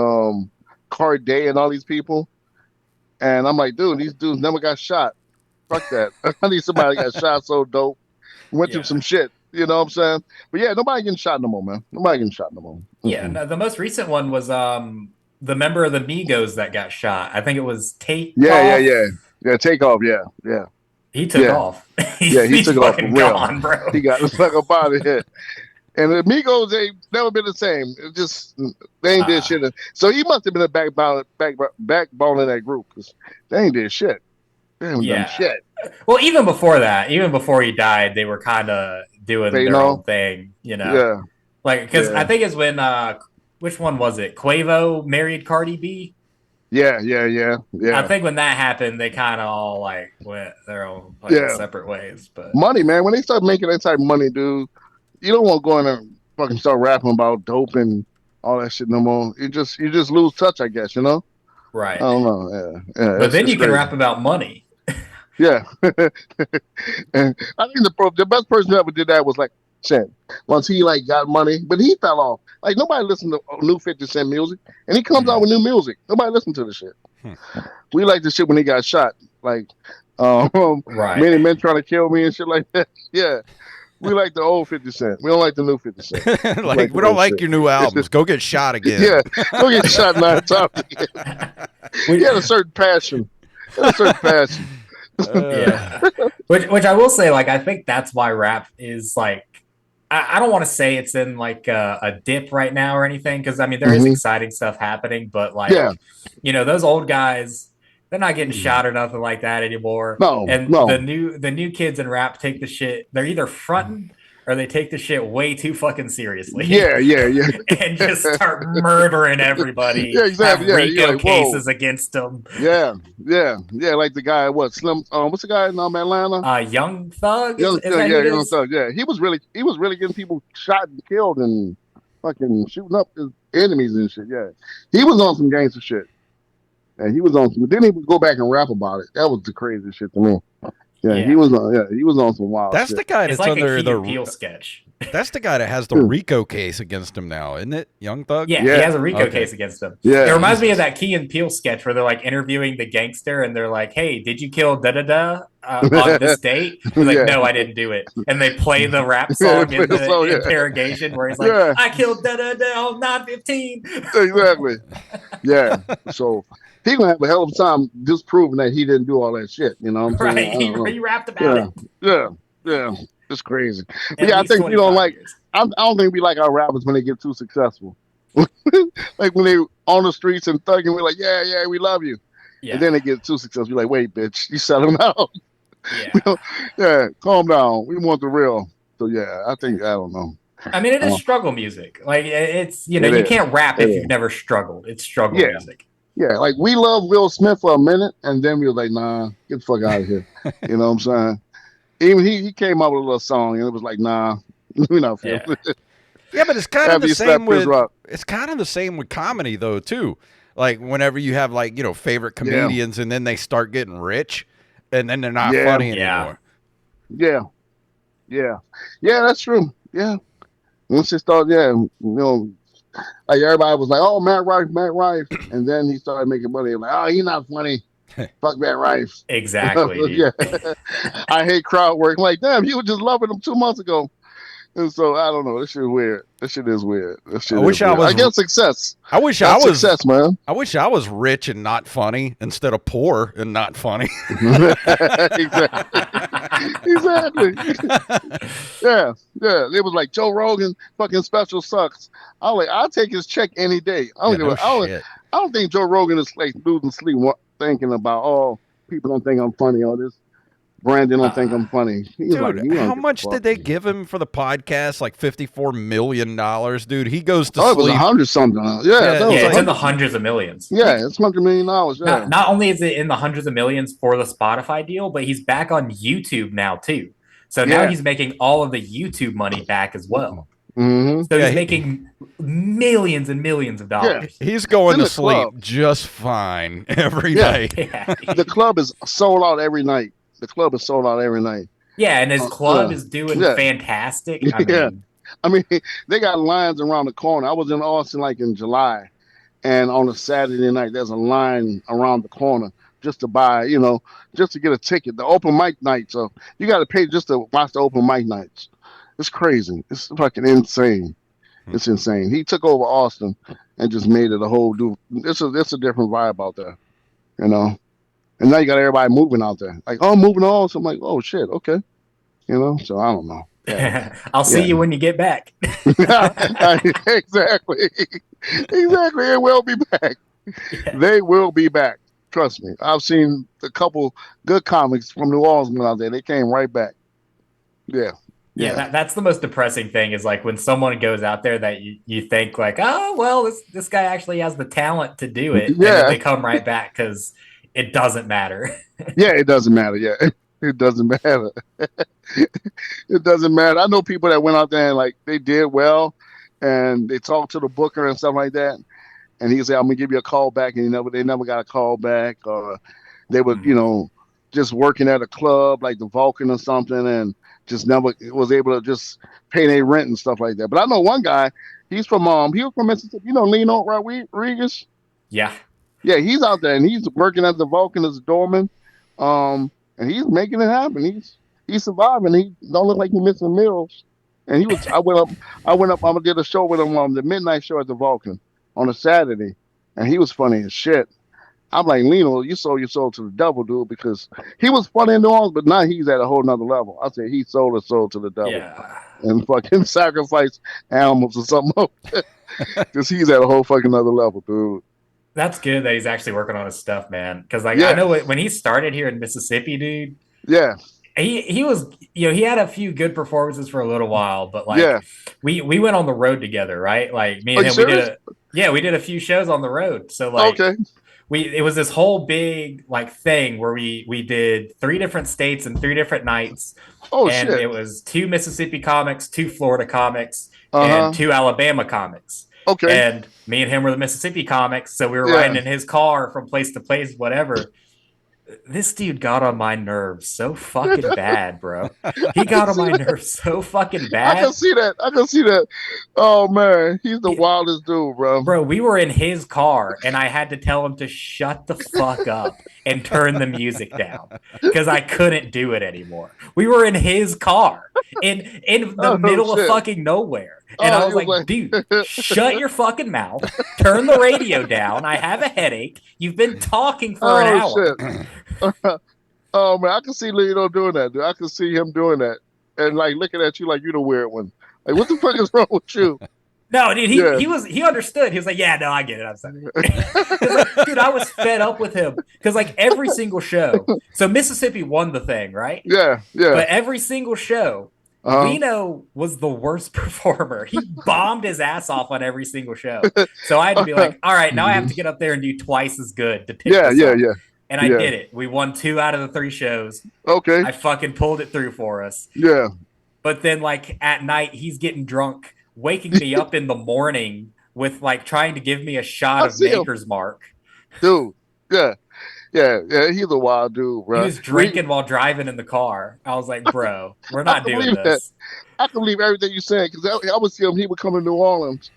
Cordae and all these people, and I'm like, dude, these dudes never got shot. Fuck that. I need somebody that got shot so dope. Went through some shit, you know what I'm saying? But yeah, nobody getting shot no more, man. Nobody getting shot no more. Yeah, no, the most recent one was the member of the Migos that got shot. I think it was Takeoff. Yeah, Takeoff. Yeah. He took off. He took off for real. Gone, bro. He got the fuck up out of here. And the Migos, they never been the same. It just they ain't did shit. So he must have been a backbone in that group, because they ain't did shit. They ain't done shit. Well, even before that, even before he died, they were kind of doing their own thing, Yeah. Like, because I think it's when which one was it? Quavo married Cardi B. Yeah. I think when that happened, they kind of all like went their own separate ways. But money, man, when they start making that type of money, dude, you don't want to go in there and fucking start rapping about dope and all that shit no more. You just lose touch, I guess, Right. I don't know. Yeah. But then you can rap about money. Yeah. And I think the best person who ever did that was like Cent. Once he like got money, but he fell off. Like, nobody listened to new 50 Cent music, and he comes out with new music. Nobody listened to the shit. We like the shit when he got shot. Like, many men trying to kill me and shit like that. Yeah. We like the old 50 Cent. We don't like the new 50 Cent. We don't like your new albums. Go get shot again. Yeah. Go get shot 9 times again. He had a certain passion. Yeah. Which I will say, like, I think that's why rap is like, I don't want to say it's in like a dip right now or anything, because I mean there is exciting stuff happening, but like those old guys, they're not getting shot or nothing like that anymore. The new kids in rap take the shit. They're either fronting or they take the shit way too fucking seriously. Yeah. And just start murdering everybody. Yeah, exactly. Have RICO cases against them. Yeah. Like the guy, Slim? What's the guy in Atlanta? Young Thug. Young Thug. Yeah, he was really getting people shot and killed and fucking shooting up his enemies and shit. Yeah, he was on some gangster shit. And he was on some. Then he would go back and rap about it. That was the craziest shit to me. Yeah, he was on some wild. That's shit. the guy that's like under the Peel sketch. That's the guy that has the RICO case against him now, isn't it? Young Thug. Yeah, he has a RICO case against him. Yeah, it reminds me of that Key and Peele sketch where they're like interviewing the gangster and they're like, "Hey, did you kill da da da on this date?" He's like, "No, I didn't do it." And they play the rap song in the interrogation where he's like, "I killed da da da on 9/15." Exactly. Yeah. So he gonna have a hell of a time disproving that he didn't do all that shit. You know what I'm saying? Right. He rapped about it. Yeah. It's crazy. But yeah, I think we don't like. I don't think we like our rappers when they get too successful. Like when they on the streets and thugging, we're like, yeah, we love you. Yeah. And then they get too successful. We're like, wait, bitch, you selling out. Yeah. Calm down. We want the real. So yeah, I don't know. I mean, it is struggle music. Like it's you can't rap if you've never struggled. It's struggle music. Yeah, like we loved Will Smith for a minute, and then we were like, nah, get the fuck out of here. You know what I'm saying? Even he came up with a little song, and it was like, nah, we're not feeling it. Yeah, but it's kind of the same with comedy though too. Like whenever you have like favorite comedians, and then they start getting rich, and then they're not funny anymore. Yeah, that's true. Yeah, once they start, like everybody was like, "Oh, Matt Rife," and then he started making money. Like, "Oh, he's not funny. Fuck Matt Rife." Exactly. Yeah, I hate crowd work. Like, damn, you were just loving him 2 months ago. And so I don't know. This shit is weird. This shit is weird. I guess success. I wish I was success, man. I wish I was rich and not funny instead of poor and not funny. Exactly. Yeah. It was like Joe Rogan fucking special sucks. I'll take his check any day. I don't think Joe Rogan is like losing sleep thinking about people don't think I'm funny or this. Brandon don't think I'm funny. Dude, how much did they give him for the podcast? Like $54 million, dude. He goes to sleep. It was 100 something. Yeah, it's in the hundreds of millions. Yeah, it's $100 million. Yeah. Not only is it in the hundreds of millions for the Spotify deal, but he's back on YouTube now too. So now he's making all of the YouTube money back as well. Mm-hmm. So he's making millions and millions of dollars. Yeah. He's going to sleep just fine every night. Yeah. The club is sold out every night. Yeah, and his club is doing fantastic. I mean, they got lines around the corner. I was in Austin like in July, and on a Saturday night, there's a line around the corner just to buy, just to get a ticket. The open mic night, so you got to pay just to watch the open mic nights. It's crazy. It's fucking insane. It's insane. He took over Austin and just made it a whole it's a different vibe out there, And now you got everybody moving out there. Like, moving on. So I'm like, oh, shit, okay. So I don't know. Yeah. I'll see you when you get back. Exactly. They will be back. Yeah. They will be back. Trust me. I've seen a couple good comics from New Orleans out there. They came right back. Yeah. Yeah, that's the most depressing thing is like when someone goes out there that you think like, oh, well, this guy actually has the talent to do it. Yeah. And then they come right back because it doesn't matter. Yeah, it doesn't matter. Yeah, it doesn't matter. It doesn't matter. I know people that went out there and like they did well and they talked to the booker and stuff like that. And he said, I'm going to give you a call back. And they never got a call back. Or they were, just working at a club like the Vulcan or something and just never was able to just pay their rent and stuff like that. But I know one guy, he was from Mississippi. Lino Rodriguez? Yeah. Yeah, he's out there and he's working at the Vulcan as a doorman. And he's making it happen. He's surviving. He don't look like he's missing meals. And I went up, I did a show with him on the midnight show at the Vulcan on a Saturday. And he was funny as shit. I'm like, Lino, you sold your soul to the devil, dude, because he was funny in New Orleans, but now he's at a whole nother level. I said he sold his soul to the devil and fucking sacrificed animals or something. Because he's at a whole fucking other level, dude. That's good that he's actually working on his stuff, man. Because I know when he started here in Mississippi, dude. Yeah. He was, he had a few good performances for a little while, but we went on the road together, right? Like me and him, we did a few shows on the road. So okay. It was this whole big thing where we did 3 different states and 3 different nights. Oh, and shit. It was 2 Mississippi comics, 2 Florida comics, and 2 Alabama comics. Okay. And me and him were the Mississippi comics, so we were riding in his car from place to place, whatever. This dude got on my nerves so fucking bad, bro. He got on my nerves so fucking bad. I can see that. Oh, man. He's the wildest dude, bro. Bro, we were in his car, and I had to tell him to shut the fuck up and turn the music down because I couldn't do it anymore. We were in his car in the middle of fucking nowhere. And I was like, dude, shut your fucking mouth. Turn the radio down. I have a headache. You've been talking for an hour. Shit. Oh, man, I can see Lino doing that, dude. I can see him doing that. And, looking at you like you're the weird one. Like, what the fuck is wrong with you? No, dude, he understood. He was like, yeah, no, I get it. I'm sorry. Dude, I was fed up with him. Because, every single show. So, Mississippi won the thing, right? Yeah. But every single show, Lino was the worst performer. He bombed his ass off on every single show. So I had to be like, all right, now I have to get up there and do twice as good to pick this up. And I did it. We won 2 out of the 3 shows. Okay. I fucking pulled it through for us. Yeah. But then at night, he's getting drunk, waking me up in the morning with trying to give me a shot of Maker's Mark. Dude, yeah. Yeah, he's a wild dude, bro. He was drinking while driving in the car. I was like, bro, we're not doing this. I can believe everything you said because I would see him. He would come to New Orleans,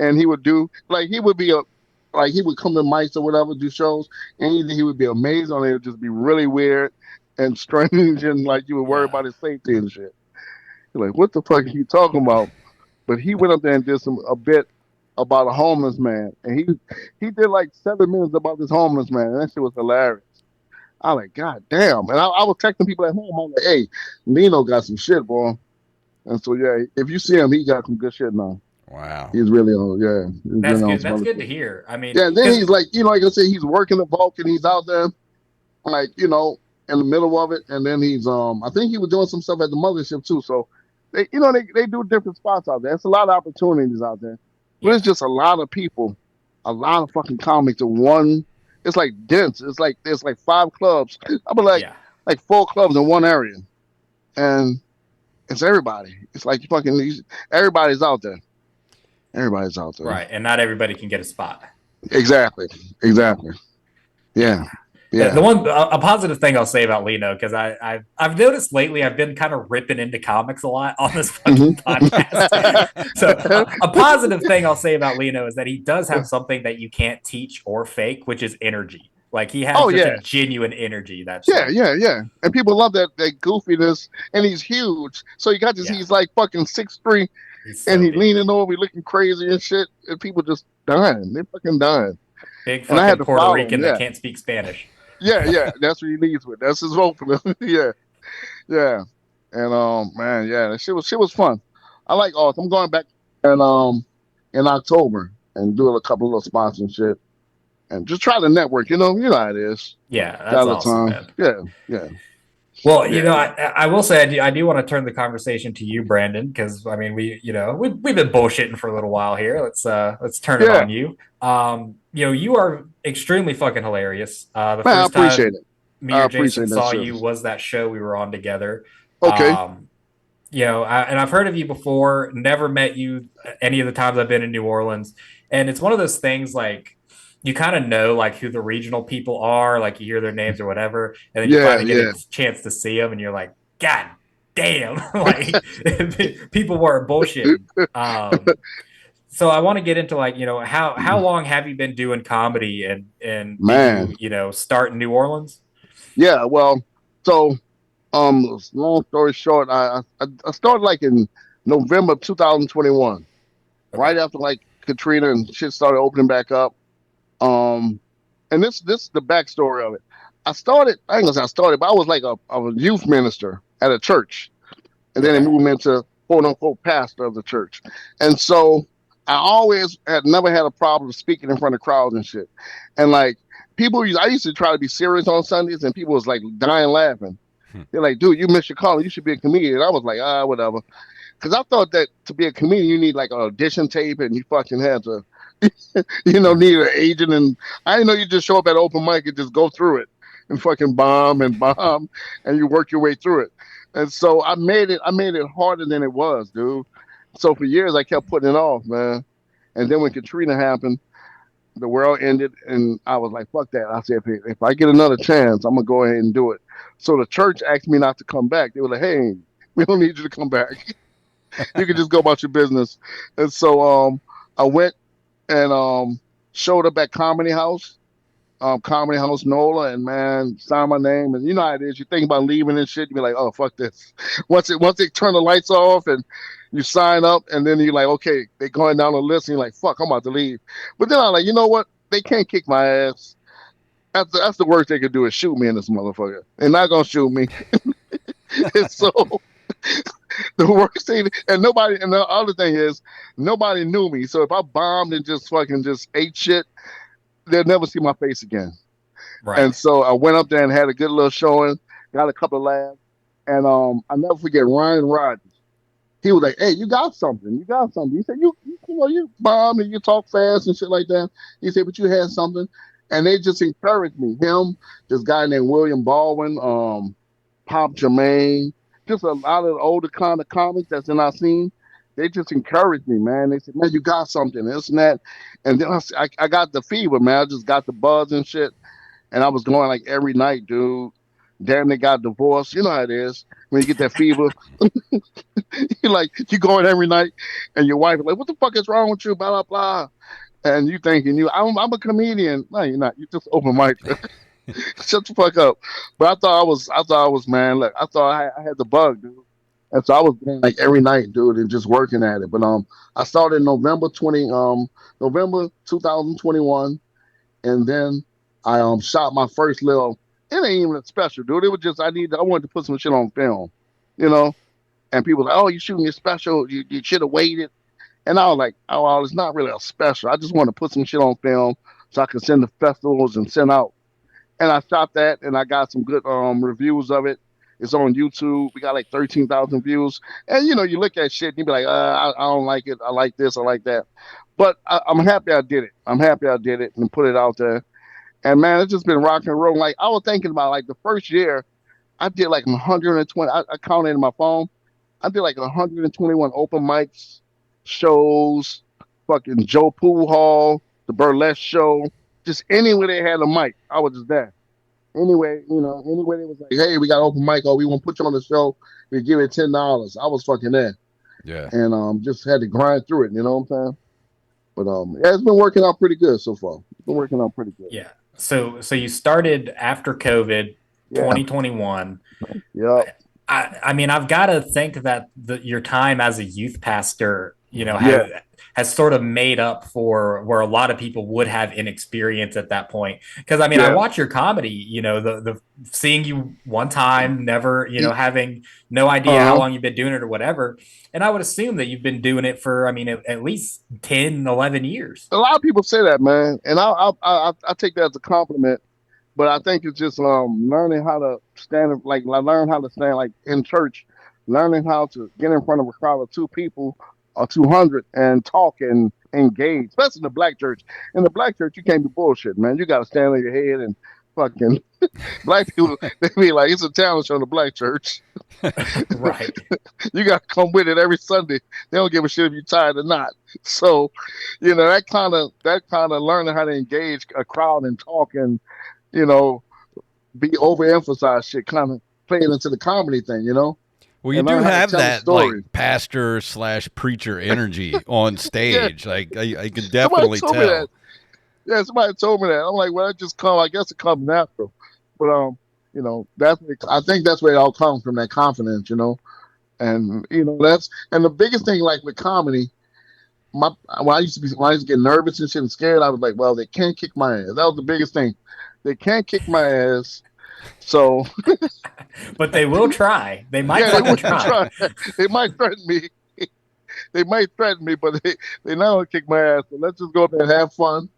and he would do he would be he would come to mics or whatever, do shows, and either he would be amazing or it would just be really weird and strange, and like you would worry about his safety and shit. You're like, what the fuck are you talking about? But he went up there and did a bit about a homeless man, and he did like 7 minutes about this homeless man, and that shit was hilarious. I was like, God damn. And I was texting people at home. I'm like, hey, Nino got some shit, bro. And so, yeah, if you see him, he got some good shit now. Wow. He's really on, yeah. That's good. That's good to hear. I mean, yeah, and then he's like, like I said, he's working the bulk and he's out there, like, in the middle of it. And then he's, I think he was doing some stuff at the mothership too. So, they do different spots out there. It's a lot of opportunities out there. But it's just a lot of people, a lot of fucking comics in one. It's like dense. It's like there's like 5 clubs. I mean, like 4 clubs in one area, and it's everybody. It's like everybody's out there. Everybody's out there, right? And not everybody can get a spot. Exactly. Yeah. Yeah. The one a positive thing I'll say about Lino, because I've noticed lately I've been kind of ripping into comics a lot on this fucking podcast. So a positive thing I'll say about Lino is that he does have something that you can't teach or fake, which is energy. Like he has a genuine energy. Yeah. And people love that goofiness, and he's huge. So you got this. He's like fucking 6'3", and he's leaning over, looking crazy and shit, and people just dying. They're fucking dying. Big fucking Puerto Rican that can't speak Spanish. Yeah, that's what he leads with. That's his opener. yeah. And man, that shit was fun. I like art. I'm going back and in October and doing a couple of spots and shit, and just try to network. You know how it is. Yeah, that's awesome, man. Yeah. Well, I will say I do want to turn the conversation to you, Brandon, because I mean we've been bullshitting for a little while here. Let's turn it on you. You are extremely fucking hilarious. The first time me or Jason saw you was that show we were on together. Okay. And I've heard of you before. Never met you any of the times I've been in New Orleans, and it's one of those things like. You kind of know like who the regional people are, like you hear their names or whatever, and then you finally get a chance to see them, and you're like, God damn, like people were bullshitting. So I want to get into like how long have you been doing comedy and man, start in New Orleans? Yeah, well, so long story short, I started like in November 2021, right after like Katrina and shit started opening back up. And this is the backstory of it. I ain't gonna say I started, but I was like a youth minister at a church. And then they moved me into quote unquote pastor of the church. And so I never had a problem speaking in front of crowds and shit. And like I used to try to be serious on Sundays, and people was like dying laughing. They're like, dude, you missed your calling. You should be a comedian. I was like, whatever. Because I thought that to be a comedian, you need like an audition tape, and you fucking had to need an agent, and I didn't know you just show up at open mic and just go through it and fucking bomb, and you work your way through it. And so I made it harder than it was, dude. So for years I kept putting it off, man. And then when Katrina happened, the world ended, and I was like, fuck that. I said, if I get another chance, I'm gonna go ahead and do it. So the church asked me not to come back. They were like, hey, we don't need you to come back. You can just go about your business. And so I went and showed up at Comedy House NOLA, and man, signed my name. And you know how it is. You think about leaving and shit, you be like, oh, fuck this. Once they turn the lights off and you sign up, and then you're like, okay, they're going down the list, and you're like, fuck, I'm about to leave. But then I'm like, you know what? They can't kick my ass. That's the worst they could do is shoot me in this motherfucker. They're not gonna shoot me. And so the worst thing, and the other thing is, nobody knew me. So if I bombed and just ate shit, they'll never see my face again. Right. And so I went up there and had a good little showing, got a couple of laughs, and I never forget Ryan Rodgers. He was like, "Hey, you got something. You got something." He said, "You bombed and you talk fast and shit like that." He said, "But you had something," and they just encouraged me. Him, this guy named William Baldwin, Pop Jermaine. Just a lot of the older kind of comics that's in our scene, they just encouraged me, man. They said, man, you got something, this and that. And then I got the fever, man. I just got the buzz and shit. And I was going like every night, dude. Damn, they got divorced. You know how it is. when you get that fever. You go in every night, and your wife is like, "What the fuck is wrong with you?" Blah blah blah. And you thinking I'm a comedian. No, you're not. You just open mic. Shut the fuck up. But I thought I was man. Look, I thought I had the bug, dude. And so I was going like every night, dude, and just working at it. But I started in November 2021, and then I shot my first little. It ain't even a special, dude. It was just I wanted to put some shit on film, you know. And people were like, "Oh, you shooting your special? You should have waited." And I was like, "Oh, well, it's not really a special. I just want to put some shit on film so I can send to festivals and send out." And I shot that, and I got some good reviews of it. It's on YouTube. We got like 13,000 views. And you look at shit and you be like, I don't like it. I like this. I like that. But I'm happy I did it. I'm happy I did it and put it out there. And man, it's just been rock and roll. Like I was thinking about like the first year, I did like 120. I counted in my phone. I did like 121 open mics, shows, fucking Joe Pool Hall, the burlesque show, just anywhere they had a mic, I was just there. Anyway, anyway they was like, "Hey, we got open mic, or we want to put you on the show. We give it $10." I was fucking there. Yeah. And just had to grind through it. You know what I'm saying? But yeah, it's been working out pretty good so far. It's been working out pretty good. Yeah. So you started after COVID, 2021. Yeah. I mean, I've got to think that your time as a youth pastor, has sort of made up for where a lot of people would have inexperience at that point. Because I mean, I watch your comedy, the seeing you one time, never, having no idea how long you've been doing it or whatever. And I would assume that you've been doing it for, I mean, at least 10, 11 years. A lot of people say that, man. And I take that as a compliment. But I think it's just learning how to stand, like learn how to stand like in church, learning how to get in front of a crowd of 2 people or 200 and talk and engage, especially in the black church. In the black church, you can't be bullshit, man. You got to stand on your head and fucking black people, they be like, it's a talent show in the black church. Right. You got to come with it every Sunday. They don't give a shit if you're tired or not. So, that kind of learning how to engage a crowd and talk and, be overemphasized shit, kind of playing into the comedy thing, Well, you do have that like pastor/preacher energy on stage. Like I can definitely tell. Yeah, somebody told me that. I'm like, well, it just come. I guess it comes natural. But I think that's where it all comes from, that confidence, And and the biggest thing, like with comedy, when I used to get nervous and shit and scared, I was like, well, they can't kick my ass. That was the biggest thing. They can't kick my ass. So, but they will try. They might try. They might threaten me. But they not gonna kick my ass. So let's just go up there and have fun,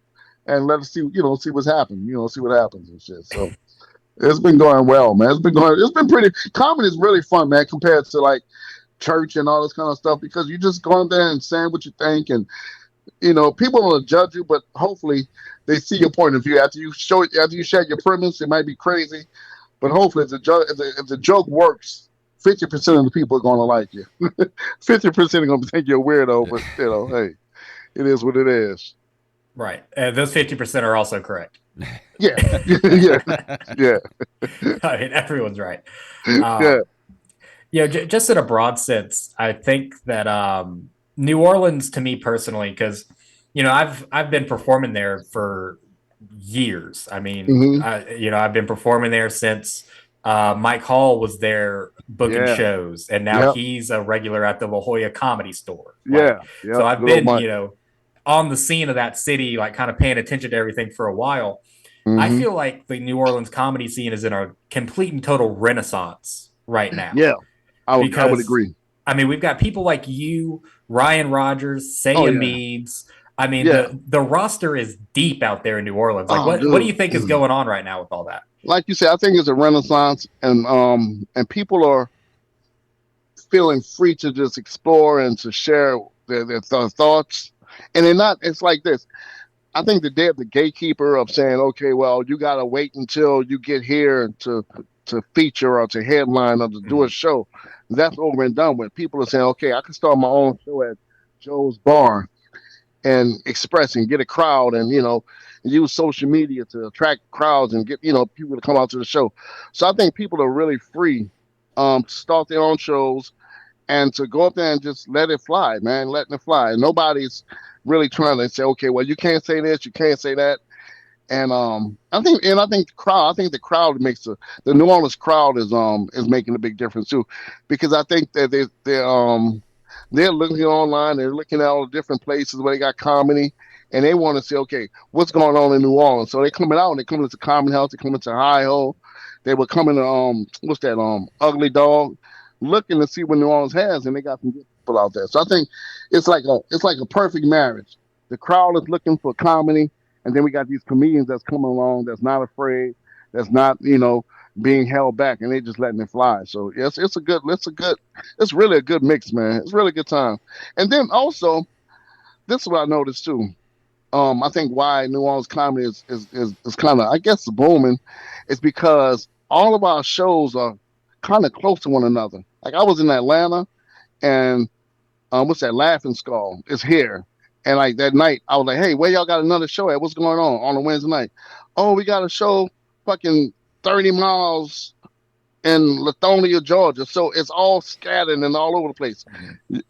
and let us see what's happening. See what happens and shit. So it's been going well, man. It's been pretty. Comedy is really fun, man, compared to like church and all this kind of stuff, because you just go in there and saying what you think, and people will judge you, but hopefully they see your point of view after you share your premise. It might be crazy, but hopefully if the joke works, 50% of the people are going to like you. 50% are going to think you're a weirdo, but hey, it is what it is. Right. Those 50% are also correct. Yeah. Yeah. I mean, everyone's right. Yeah. Just in a broad sense, I think that New Orleans, to me personally, because I've been performing there for years. I mean, I've been performing there since Mike Hall was there booking shows, and now he's a regular at the La Jolla Comedy Store. So I've been, on the scene of that city, like kind of paying attention to everything for a while. Mm-hmm. I feel like the New Orleans comedy scene is in a complete and total renaissance right now. Yeah, I would agree. I mean, we've got people like you, Ryan Rogers, Saya Meads. I mean, the roster is deep out there in New Orleans. Like, what do you think is going on right now with all that? Like you said, I think it's a renaissance, and people are feeling free to just explore and to share their thoughts. And they're not. It's like this. I think that they're the gatekeeper of saying, okay, well, you got to wait until you get here to feature or to headline or to do a show. That's over and done with. People are saying, okay, I can start my own show at Joe's Bar and express and get a crowd and, use social media to attract crowds and get, people to come out to the show. So I think people are really free start their own shows, and to go up there and just let it fly, man, letting it fly. Nobody's really trying to say, okay, well, you can't say this, you can't say that. And I think the crowd makes the New Orleans crowd is making a big difference too, because I think that they're looking online, they're looking at all the different places where they got comedy, and they want to say, okay, what's going on in New Orleans? So they're coming out, and they're coming to Comedy House, they're coming to Hi Ho, they were coming to what's that Ugly Dog, looking to see what New Orleans has, and they got some good people out there. So I think it's like a perfect marriage. The crowd is looking for comedy, and then we got these comedians that's coming along that's not afraid, that's not being held back, and they just letting it fly. So yes, it's really a good mix, man. It's really a good time. And then also, this is what I noticed too. I think why New Orleans comedy is kind of, I guess, booming, is because all of our shows are kind of close to one another. Like I was in Atlanta, and what's that? Laughing Skull is here, and like that night, I was like, "Hey, where y'all got another show at? What's going on a Wednesday night?" "Oh, we got a show, fucking 30 miles in Lithonia, Georgia." So it's all scattered and all over the place.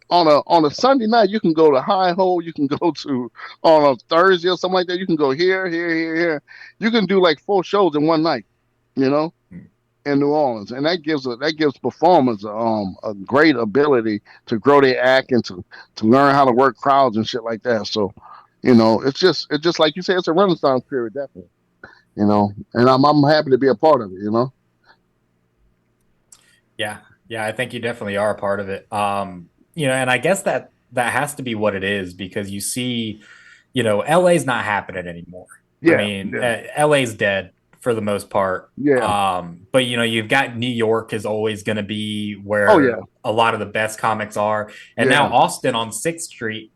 On a Sunday night, you can go to Hi Ho, you can go to on a Thursday or something like that. You can go here. You can do like 4 shows in one night, in New Orleans, and that gives performers a great ability to grow their act and to learn how to work crowds and shit like that. So, it's just like you said, it's a renaissance period, definitely. And I'm happy to be a part of it. Yeah, I think you definitely are a part of it. And I guess that has to be what it is, because you see, LA's not happening anymore. Yeah, I mean, LA's dead for the most part. Yeah. But you've got New York is always going to be where a lot of the best comics are, and now Austin on 6th Street.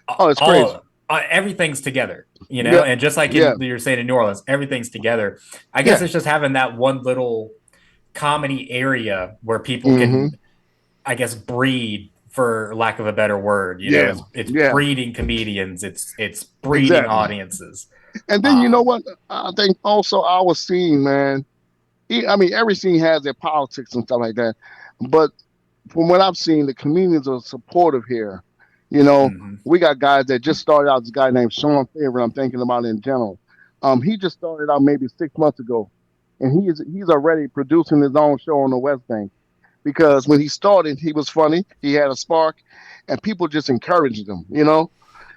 Oh, it's crazy. Everything's together, and just like you're saying in New Orleans, everything's together. I guess it's just having that one little comedy area where people can, I guess, breed, for lack of a better word. It's breeding comedians. It's breeding audiences. And then you know what? I think also our scene, man. I mean, every scene has their politics and stuff like that. But from what I've seen, the comedians are supportive here. We got guys that just started out. This guy named Sean Favorite, I'm thinking about in general. He just started out maybe 6 months ago, and he's already producing his own show on the West Bank. Because when he started, he was funny. He had a spark, and people just encouraged him.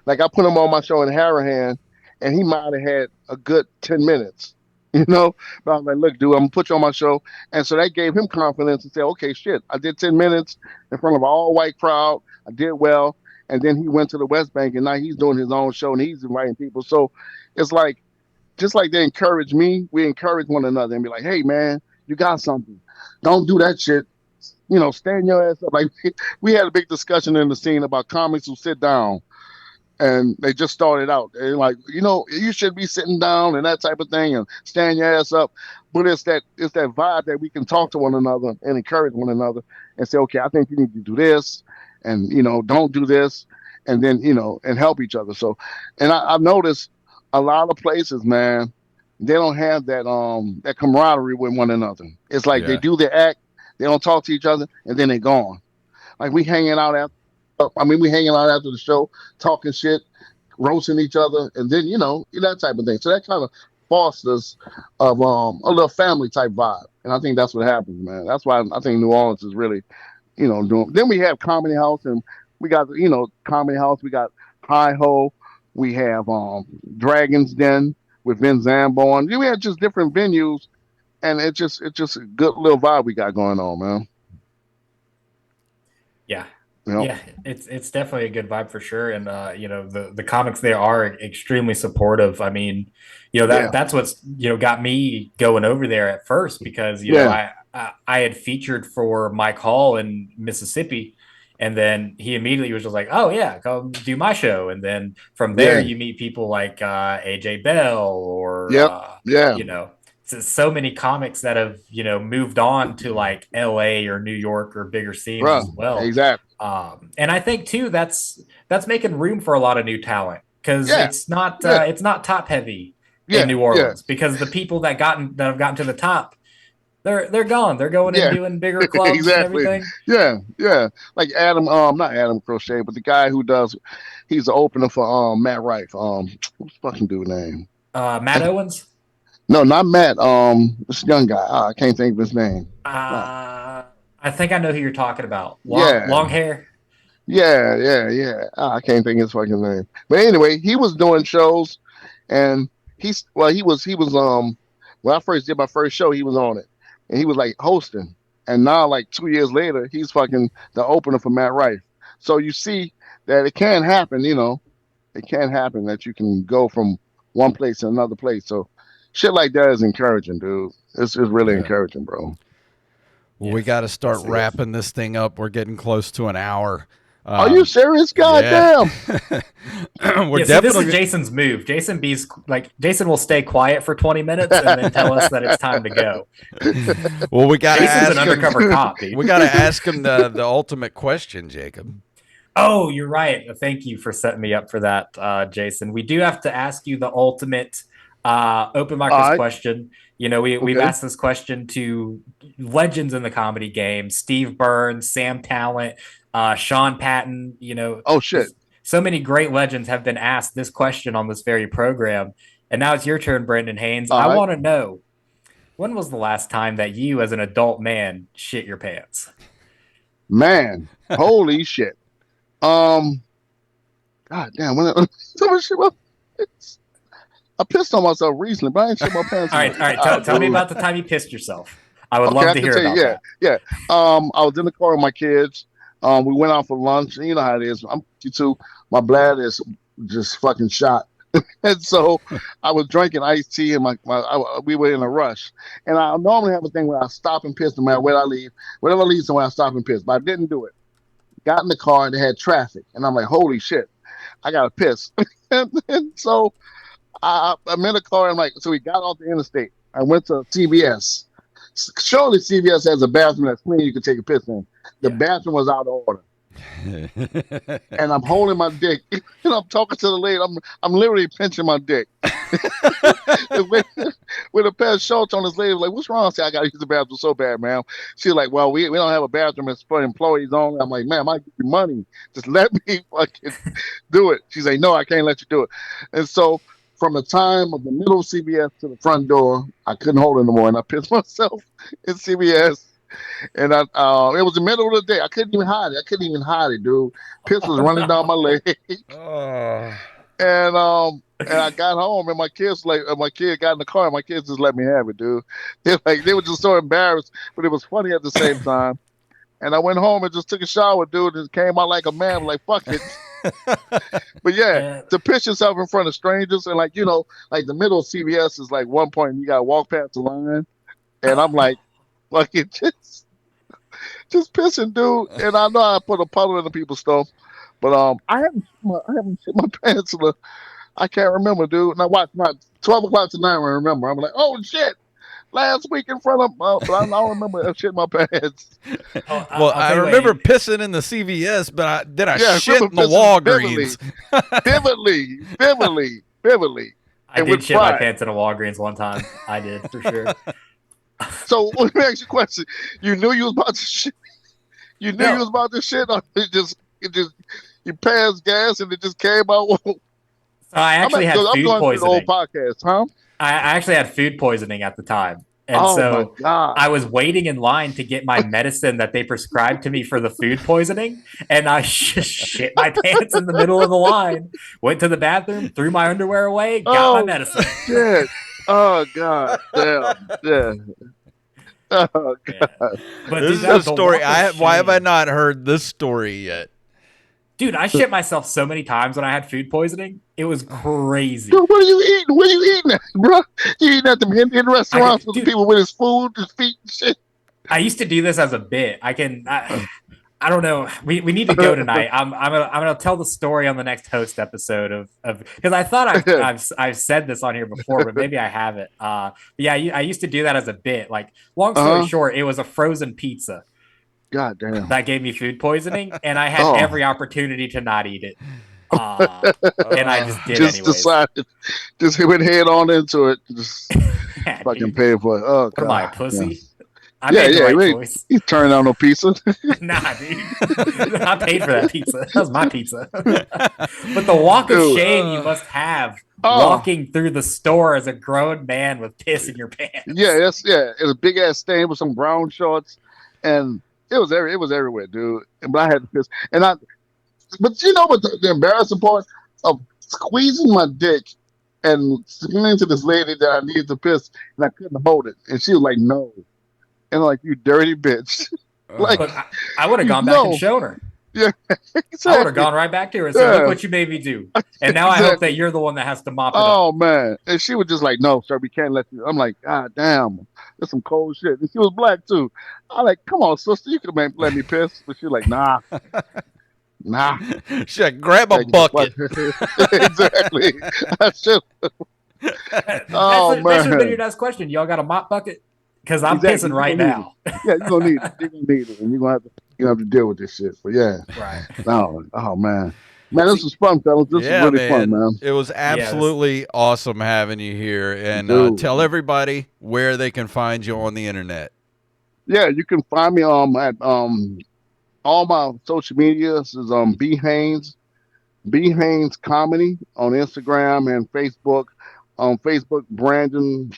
Like I put him on my show in Harahan, and he might have had a good 10 minutes. But I was like, "Look, dude, I'm gonna put you on my show," and so that gave him confidence to say, "Okay, shit, I did 10 minutes in front of an all-white crowd. I did well." And then he went to the West Bank, and now he's doing his own show, and he's inviting people. So it's like, just like they encourage me, we encourage one another and be like, "Hey, man, you got something. Don't do that shit. Stand your ass up." Like we had a big discussion in the scene about comics who sit down, and they just started out. They're like, you should be sitting down and that type of thing, and stand your ass up. But it's that vibe that we can talk to one another and encourage one another and say, "Okay, I think you need to do this, and don't do this," and then and help each other. So, and I've noticed a lot of places, man, they don't have that camaraderie with one another. It's like they do their act, they don't talk to each other, and then they're gone. Like we hanging out after the show, talking shit, roasting each other, and then that type of thing. So that kind of fosters of a little family type vibe, and I think that's what happens, man. That's why I think New Orleans is really, doing. Then we have Comedy House, and we got Comedy House. We got Hi Ho. We have Dragon's Den with Vince Zambon. We had just different venues, and it's just a good little vibe we got going on, man. Yeah. Yeah, it's definitely a good vibe for sure. And the comics there are extremely supportive. I mean, that's what's got me going over there at first, because I had featured for Mike Hall in Mississippi, and then he immediately was just like, "Oh yeah, come do my show." And then from there you meet people like AJ Bell or so many comics that have moved on to like LA or New York or bigger scenes as well. Exactly. And I think too that's making room for a lot of new talent, because it's not top heavy in New Orleans, because the people that have gotten to the top They're gone. They're going and doing bigger clubs exactly. and everything. Yeah. Like Adam, not Adam Crochet, but the guy who does, he's the opener for Matt Rife. What's the fucking dude name? Matt Owens. No, not Matt. This young guy. I can't think of his name. I think I know who you're talking about. Yeah. Long hair. Yeah. I can't think of his fucking name. But anyway, he was doing shows, and he was when I first did my first show, he was on it, and he was like hosting. And now, like 2 years later, he's fucking the opener for Matt Rife. So you see that it can happen. It can happen that you can go from one place to another place. So shit like that is encouraging, dude. It's really encouraging, bro. Well, we got to start wrapping this thing up. We're getting close to an hour. Are you serious? Goddamn. We're definitely. This is Jason's move. Jason will stay quiet for 20 minutes and then tell us that it's time to go. Well, we got to ask an undercover cop. Dude. We got to ask him the ultimate question, Jacob. Oh, you're right. Thank you for setting me up for that, Jason. We do have to ask you the ultimate open micers question. We've asked this question to legends in the comedy game: Steve Burns, Sam Talent, Sean Patton. Oh shit! So many great legends have been asked this question on this very program, and now it's your turn, Brandon Haynes. I want to know, when was the last time that you, as an adult man, shit your pants? Man, holy shit! God damn! I pissed on myself recently, but I ain't shit my pants. All right. Tell me about the time you pissed yourself. I would love to hear about that. Yeah. I was in the car with my kids. We went out for lunch. And you know how it is. I'm 52. My bladder is just fucking shot. And so I was drinking iced tea, and we were in a rush. And I normally have a thing where I stop and piss no matter where I leave. Whenever I leave somewhere, I stop and piss. But I didn't do it. Got in the car, and they had traffic. And I'm like, holy shit, I got to piss. and so I'm in the car, and so we got off the interstate. I went to CVS. Surely CVS has a bathroom that's clean you can take a piss in. The bathroom was out of order. And I'm holding my dick. I'm talking to the lady. I'm literally pinching my dick. with a pair of shorts on, this lady was like, what's wrong? I said, I got to use the bathroom so bad, ma'am. She's like, well, we don't have a bathroom. It's for employees only. I'm like, ma'am, I give you money. Just let me fucking do it. She's like, no, I can't let you do it. And so from the time of the middle of CVS to the front door, I couldn't hold it no more. And I pissed myself in CVS. And it was the middle of the day. I couldn't even hide it. Dude. Piss was running down my leg. And I got home, and my kid got in the car, and my kids just let me have it, dude. They were just so embarrassed, but it was funny at the same time. And I went home and just took a shower, dude, and came out like a man, like, fuck it. But yeah, to piss yourself in front of strangers, and the middle of CVS is like one point you gotta walk past the line, and I'm like, fucking just pissing, dude. And I know I put a puddle in the people's stuff, but I haven't shit my pants in I can't remember, dude. And I watched my 12 o'clock tonight. I remember. I'm like, oh shit. Last week in front of, but I don't remember shit my pants. Well, I remember pissing in the CVS, but I shit in the Walgreens. Vividly. I did shit my pants in a Walgreens one time. I did, for sure. So let me ask you a question. You knew you was about to shit? You knew you was about to shit, or it just you passed gas and it just came out? So I actually had food poisoning. I'm going through the whole podcast, huh? I actually had food poisoning at the time. And I was waiting in line to get my medicine that they prescribed to me for the food poisoning. And I just shit my pants in the middle of the line, went to the bathroom, threw my underwear away, got my medicine. Shit. Oh, God. Damn. Yeah. Oh, God. Yeah. But this is a story. Why have I not heard this story yet? Dude, I shit myself so many times when I had food poisoning. It was crazy. Dude, what are you eating? Where you eating at, bro? You eating at them Indian restaurants with people with his food, his feet and shit? I used to do this as a bit. I don't know. We need to go tonight. I'm gonna tell the story on the next host episode of because I thought I've said this on here before, but maybe I haven't. But yeah, I used to do that as a bit. Like, long story short, it was a frozen pizza. God damn. That gave me food poisoning, and I had every opportunity to not eat it. And I just did anyways. Decided, just went head on into it. Just fucking pay for it. Oh, God. What am I, a pussy? I made the right choice. You turned down no pizza. Nah, dude. I paid for that pizza. That was my pizza. But the walk of shame you must have walking through the store as a grown man with piss in your pants. Yeah, it's a big ass stain with some brown shorts, and it was everywhere, dude. But I had to piss, but you know what the embarrassing part of squeezing my dick and explaining to this lady that I needed to piss and I couldn't hold it, and she was like, "No," and I'm like, "You dirty bitch!" But I would have gone back and shown her. Yeah, exactly. I would have gone right back to her and said, "Look what you made me do." And now I hope that you're the one that has to mop it up. Oh man! And she was just like, "No, sir, we can't let you." I'm like, "God damn, that's some cold shit." And she was black too. I'm like, "Come on, sister, you could have let me piss," but she's like, "Nah." Nah. She's like, grab a bucket. Exactly. That's just. That should have been your next question. Y'all got a mop bucket? Because I'm pissing right now. Yeah, you're gonna need it. You're gonna need it, and you're gonna have to deal with this shit. But yeah, right. Oh man, this was fun, fellas. This was really fun, man. It was absolutely awesome having you here, and tell everybody where they can find you on the internet. Yeah, you can find me at all my social medias is B Haynes Comedy on Instagram and Facebook. On Facebook, Brandon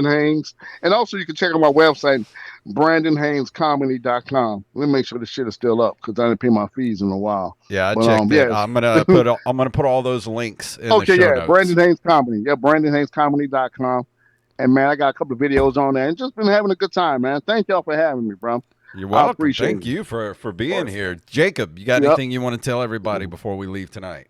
Haynes. And also you can check out my website, BrandonHaynesComedy.com. Let me make sure the shit is still up because I didn't pay my fees in a while. Yeah, I checked it. I'm gonna put all those links in the show notes. Brandon Haynes Comedy. Yeah, BrandonHaynesComedy.com. And man, I got a couple of videos on there and just been having a good time, man. Thank y'all for having me, bro. You're welcome. Thank you for being here. Jacob, you got anything you want to tell everybody before we leave tonight?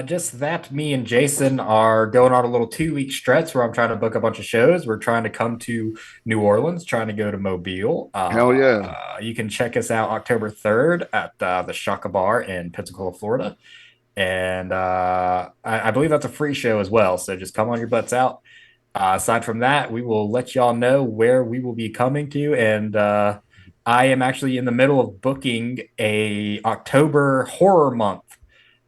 Just that me and Jason are going on a little 2-week stretch where I'm trying to book a bunch of shows. We're trying to come to New Orleans, trying to go to Mobile. Hell yeah. You can check us out October 3rd at the Shaka Bar in Pensacola, Florida. And I believe that's a free show as well. So just come on your butts out. Aside from that, we will let y'all know where we will be coming to. And I am actually in the middle of booking a October horror month.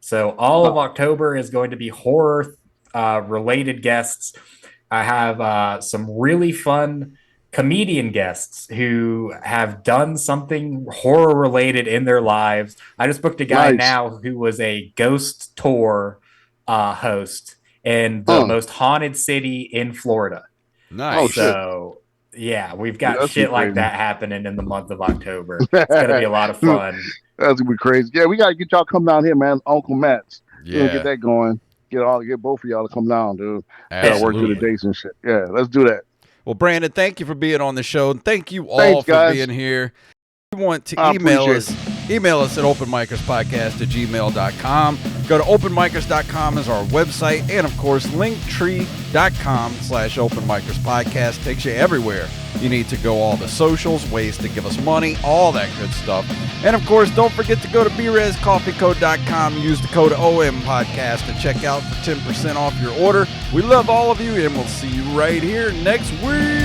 So all of October is going to be horror related guests. I have some really fun comedian guests who have done something horror related in their lives. I just booked a guy now who was a ghost tour host in the most haunted city in Florida. Nice. So yeah, we've got shit like that happening in the month of October. It's going to be a lot of fun. That's gonna be crazy. Yeah, we gotta get y'all come down here, man. Uncle Matt's. Yeah, get that going. Get both of y'all to come down, dude. Gotta work through the dates and shit. Yeah, let's do that. Well, Brandon, thank you for being on the show, and thank you all for being here. If you want to email us at openmicerspodcast@gmail.com. Go to openmicers.com as our website, and of course, Linktr.com/openmicerspodcast takes you everywhere you need to go. All the socials, ways to give us money, all that good stuff. And of course, don't forget to go to brezcoffeecode.com, use the code OMPodcast to check out for 10% off your order. We love all of you, and we'll see you right here next week.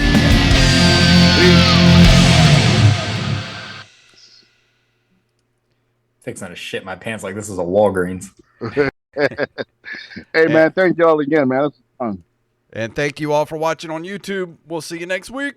Fixing to shit my pants like this is a Walgreens. Hey, man, thank y'all again, man. That's fun. And thank you all for watching on YouTube. We'll see you next week.